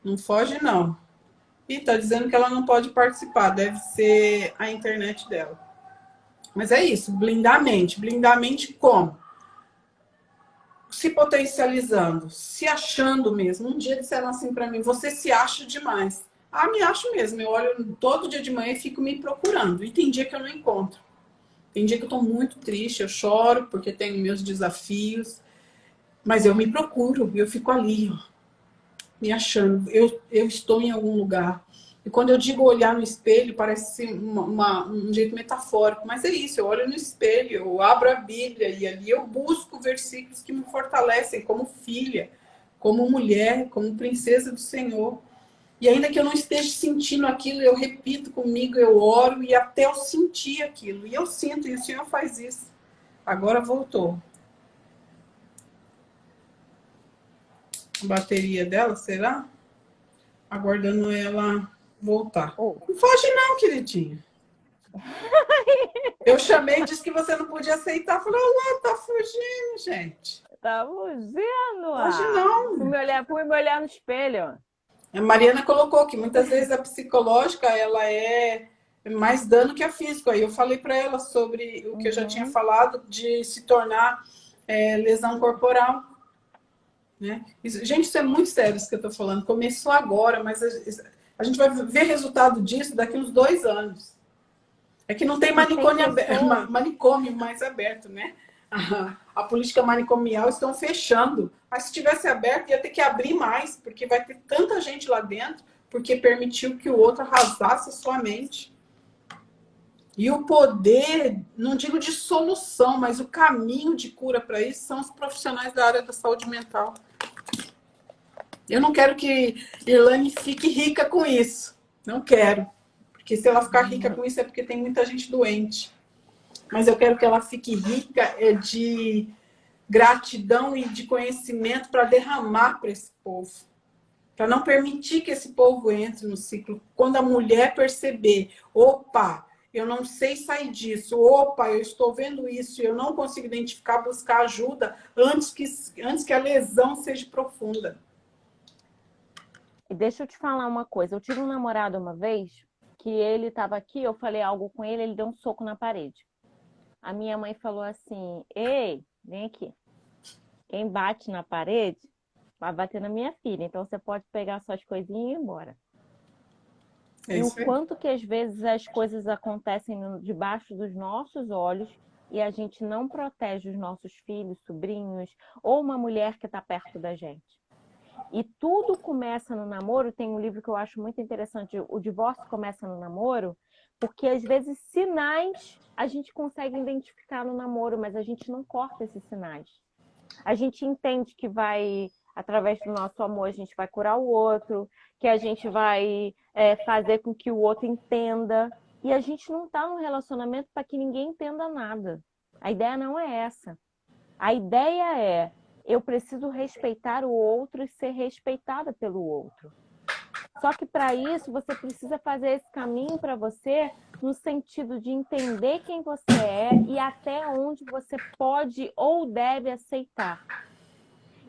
Não foge, não. E tá dizendo que ela não pode participar. Deve ser a internet dela. Mas é isso, blindar a mente. Blindar a mente como? Se potencializando, se achando mesmo. Um dia disseram assim para mim, você se acha demais. Ah, me acho mesmo. Eu olho todo dia de manhã e fico me procurando. E tem dia que eu não encontro. Tem dia que eu tô muito triste, eu choro porque tenho meus desafios. Mas eu me procuro, eu fico ali, ó, me achando. Eu estou em algum lugar. E quando eu digo olhar no espelho, parece um jeito metafórico. Mas é isso, eu olho no espelho, eu abro a Bíblia e ali eu busco versículos que me fortalecem como filha, como mulher, como princesa do Senhor. E ainda que eu não esteja sentindo aquilo, eu repito comigo, eu oro e até eu sentir aquilo. E eu sinto, e o Senhor faz isso. Agora voltou. A bateria dela, será? Aguardando ela voltar. Oh. Não foge não, queridinha. Eu chamei e disse que você não podia aceitar. Falei, olha lá, tá fugindo, gente. Tá fugindo. Foge não. Fui me olhar no espelho. A Mariana colocou que muitas vezes a psicológica, ela é mais dano que a física. Aí eu falei para ela sobre o que eu já tinha falado de se tornar lesão corporal. Né? Gente, isso é muito sério isso que eu estou falando. Começou agora, mas a gente vai ver resultado disso daqui uns 2 anos. É que não tem manicômio mais aberto, né? A política manicomial estão fechando. Mas se tivesse aberto, ia ter que abrir mais, porque vai ter tanta gente lá dentro, porque permitiu que o outro arrasasse a sua mente. E o poder, não digo de solução, mas o caminho de cura para isso são os profissionais da área da saúde mental. Eu não quero que Irlane fique rica com isso. Não quero. Porque se ela ficar rica com isso é porque tem muita gente doente. Mas eu quero que ela fique rica de gratidão e de conhecimento para derramar para esse povo. Para não permitir que esse povo entre no ciclo. Quando a mulher perceber, opa, eu não sei sair disso, opa, eu estou vendo isso e eu não consigo identificar, buscar ajuda antes que a lesão seja profunda. E deixa eu te falar uma coisa. Eu tive um namorado uma vez que ele estava aqui, eu falei algo com ele, ele deu um soco na parede. A minha mãe falou assim, ei, vem aqui. Quem bate na parede vai bater na minha filha. Então você pode pegar suas coisinhas e ir embora. E o quanto que às vezes as coisas acontecem debaixo dos nossos olhos e a gente não protege os nossos filhos, sobrinhos ou uma mulher que está perto da gente. E tudo começa no namoro. Tem um livro que eu acho muito interessante, O Divórcio Começa no Namoro, porque às vezes sinais a gente consegue identificar no namoro, mas a gente não corta esses sinais. A gente entende que vai, através do nosso amor, a gente vai curar o outro, que a gente vai fazer com que o outro entenda. E a gente não está num relacionamento para que ninguém entenda nada. A ideia não é essa. A ideia é, eu preciso respeitar o outro e ser respeitada pelo outro. Só que para isso, você precisa fazer esse caminho para você no sentido de entender quem você é e até onde você pode ou deve aceitar.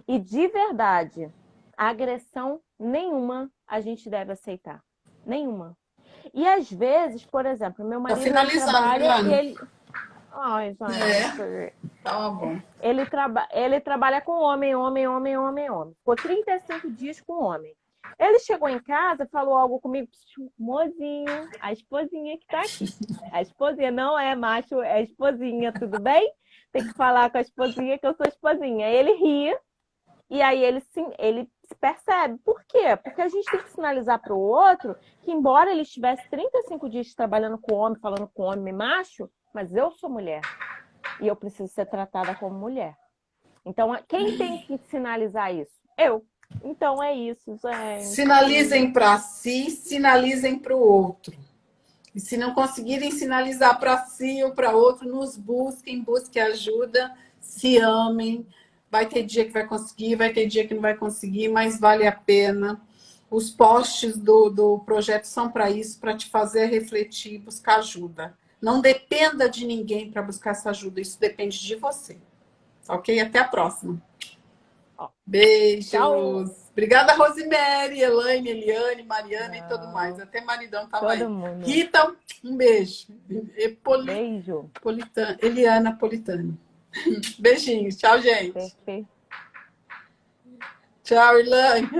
E de verdade, agressão nenhuma a gente deve aceitar. Nenhuma. E às vezes, por exemplo, meu marido trabalha e ele... Ai, gente. Tá bom. Ele trabalha com homem. Ficou 35 dias com homem. Ele chegou em casa, falou algo comigo, mozinho, a esposinha que tá aqui. A esposinha não é macho, é esposinha, tudo bem? Tem que falar com a esposinha que eu sou esposinha. Ele ria e aí ele se percebe. Por quê? Porque a gente tem que sinalizar para o outro que, embora ele estivesse 35 dias trabalhando com homem, falando com homem macho, mas eu sou mulher e eu preciso ser tratada como mulher. Então, quem tem que sinalizar isso? Eu. Então é isso, gente. Sinalizem para si, sinalizem para o outro. E se não conseguirem sinalizar para si ou para outro, nos busquem ajuda, se amem. Vai ter dia que vai conseguir, vai ter dia que não vai conseguir, mas vale a pena. Os posts do projeto são para isso, para te fazer refletir, buscar ajuda. Não dependa de ninguém para buscar essa ajuda, isso depende de você. Ok? Até a próxima. Beijos. Tchau. Obrigada, Rosemary, Elaine, Eliane, Mariana e tudo mais. Até maridão tava aí. Mundo. Rita, um beijo. Beijo. Eliana Politani. Beijinhos. Tchau, gente. Perfeito. Tchau, Elaine.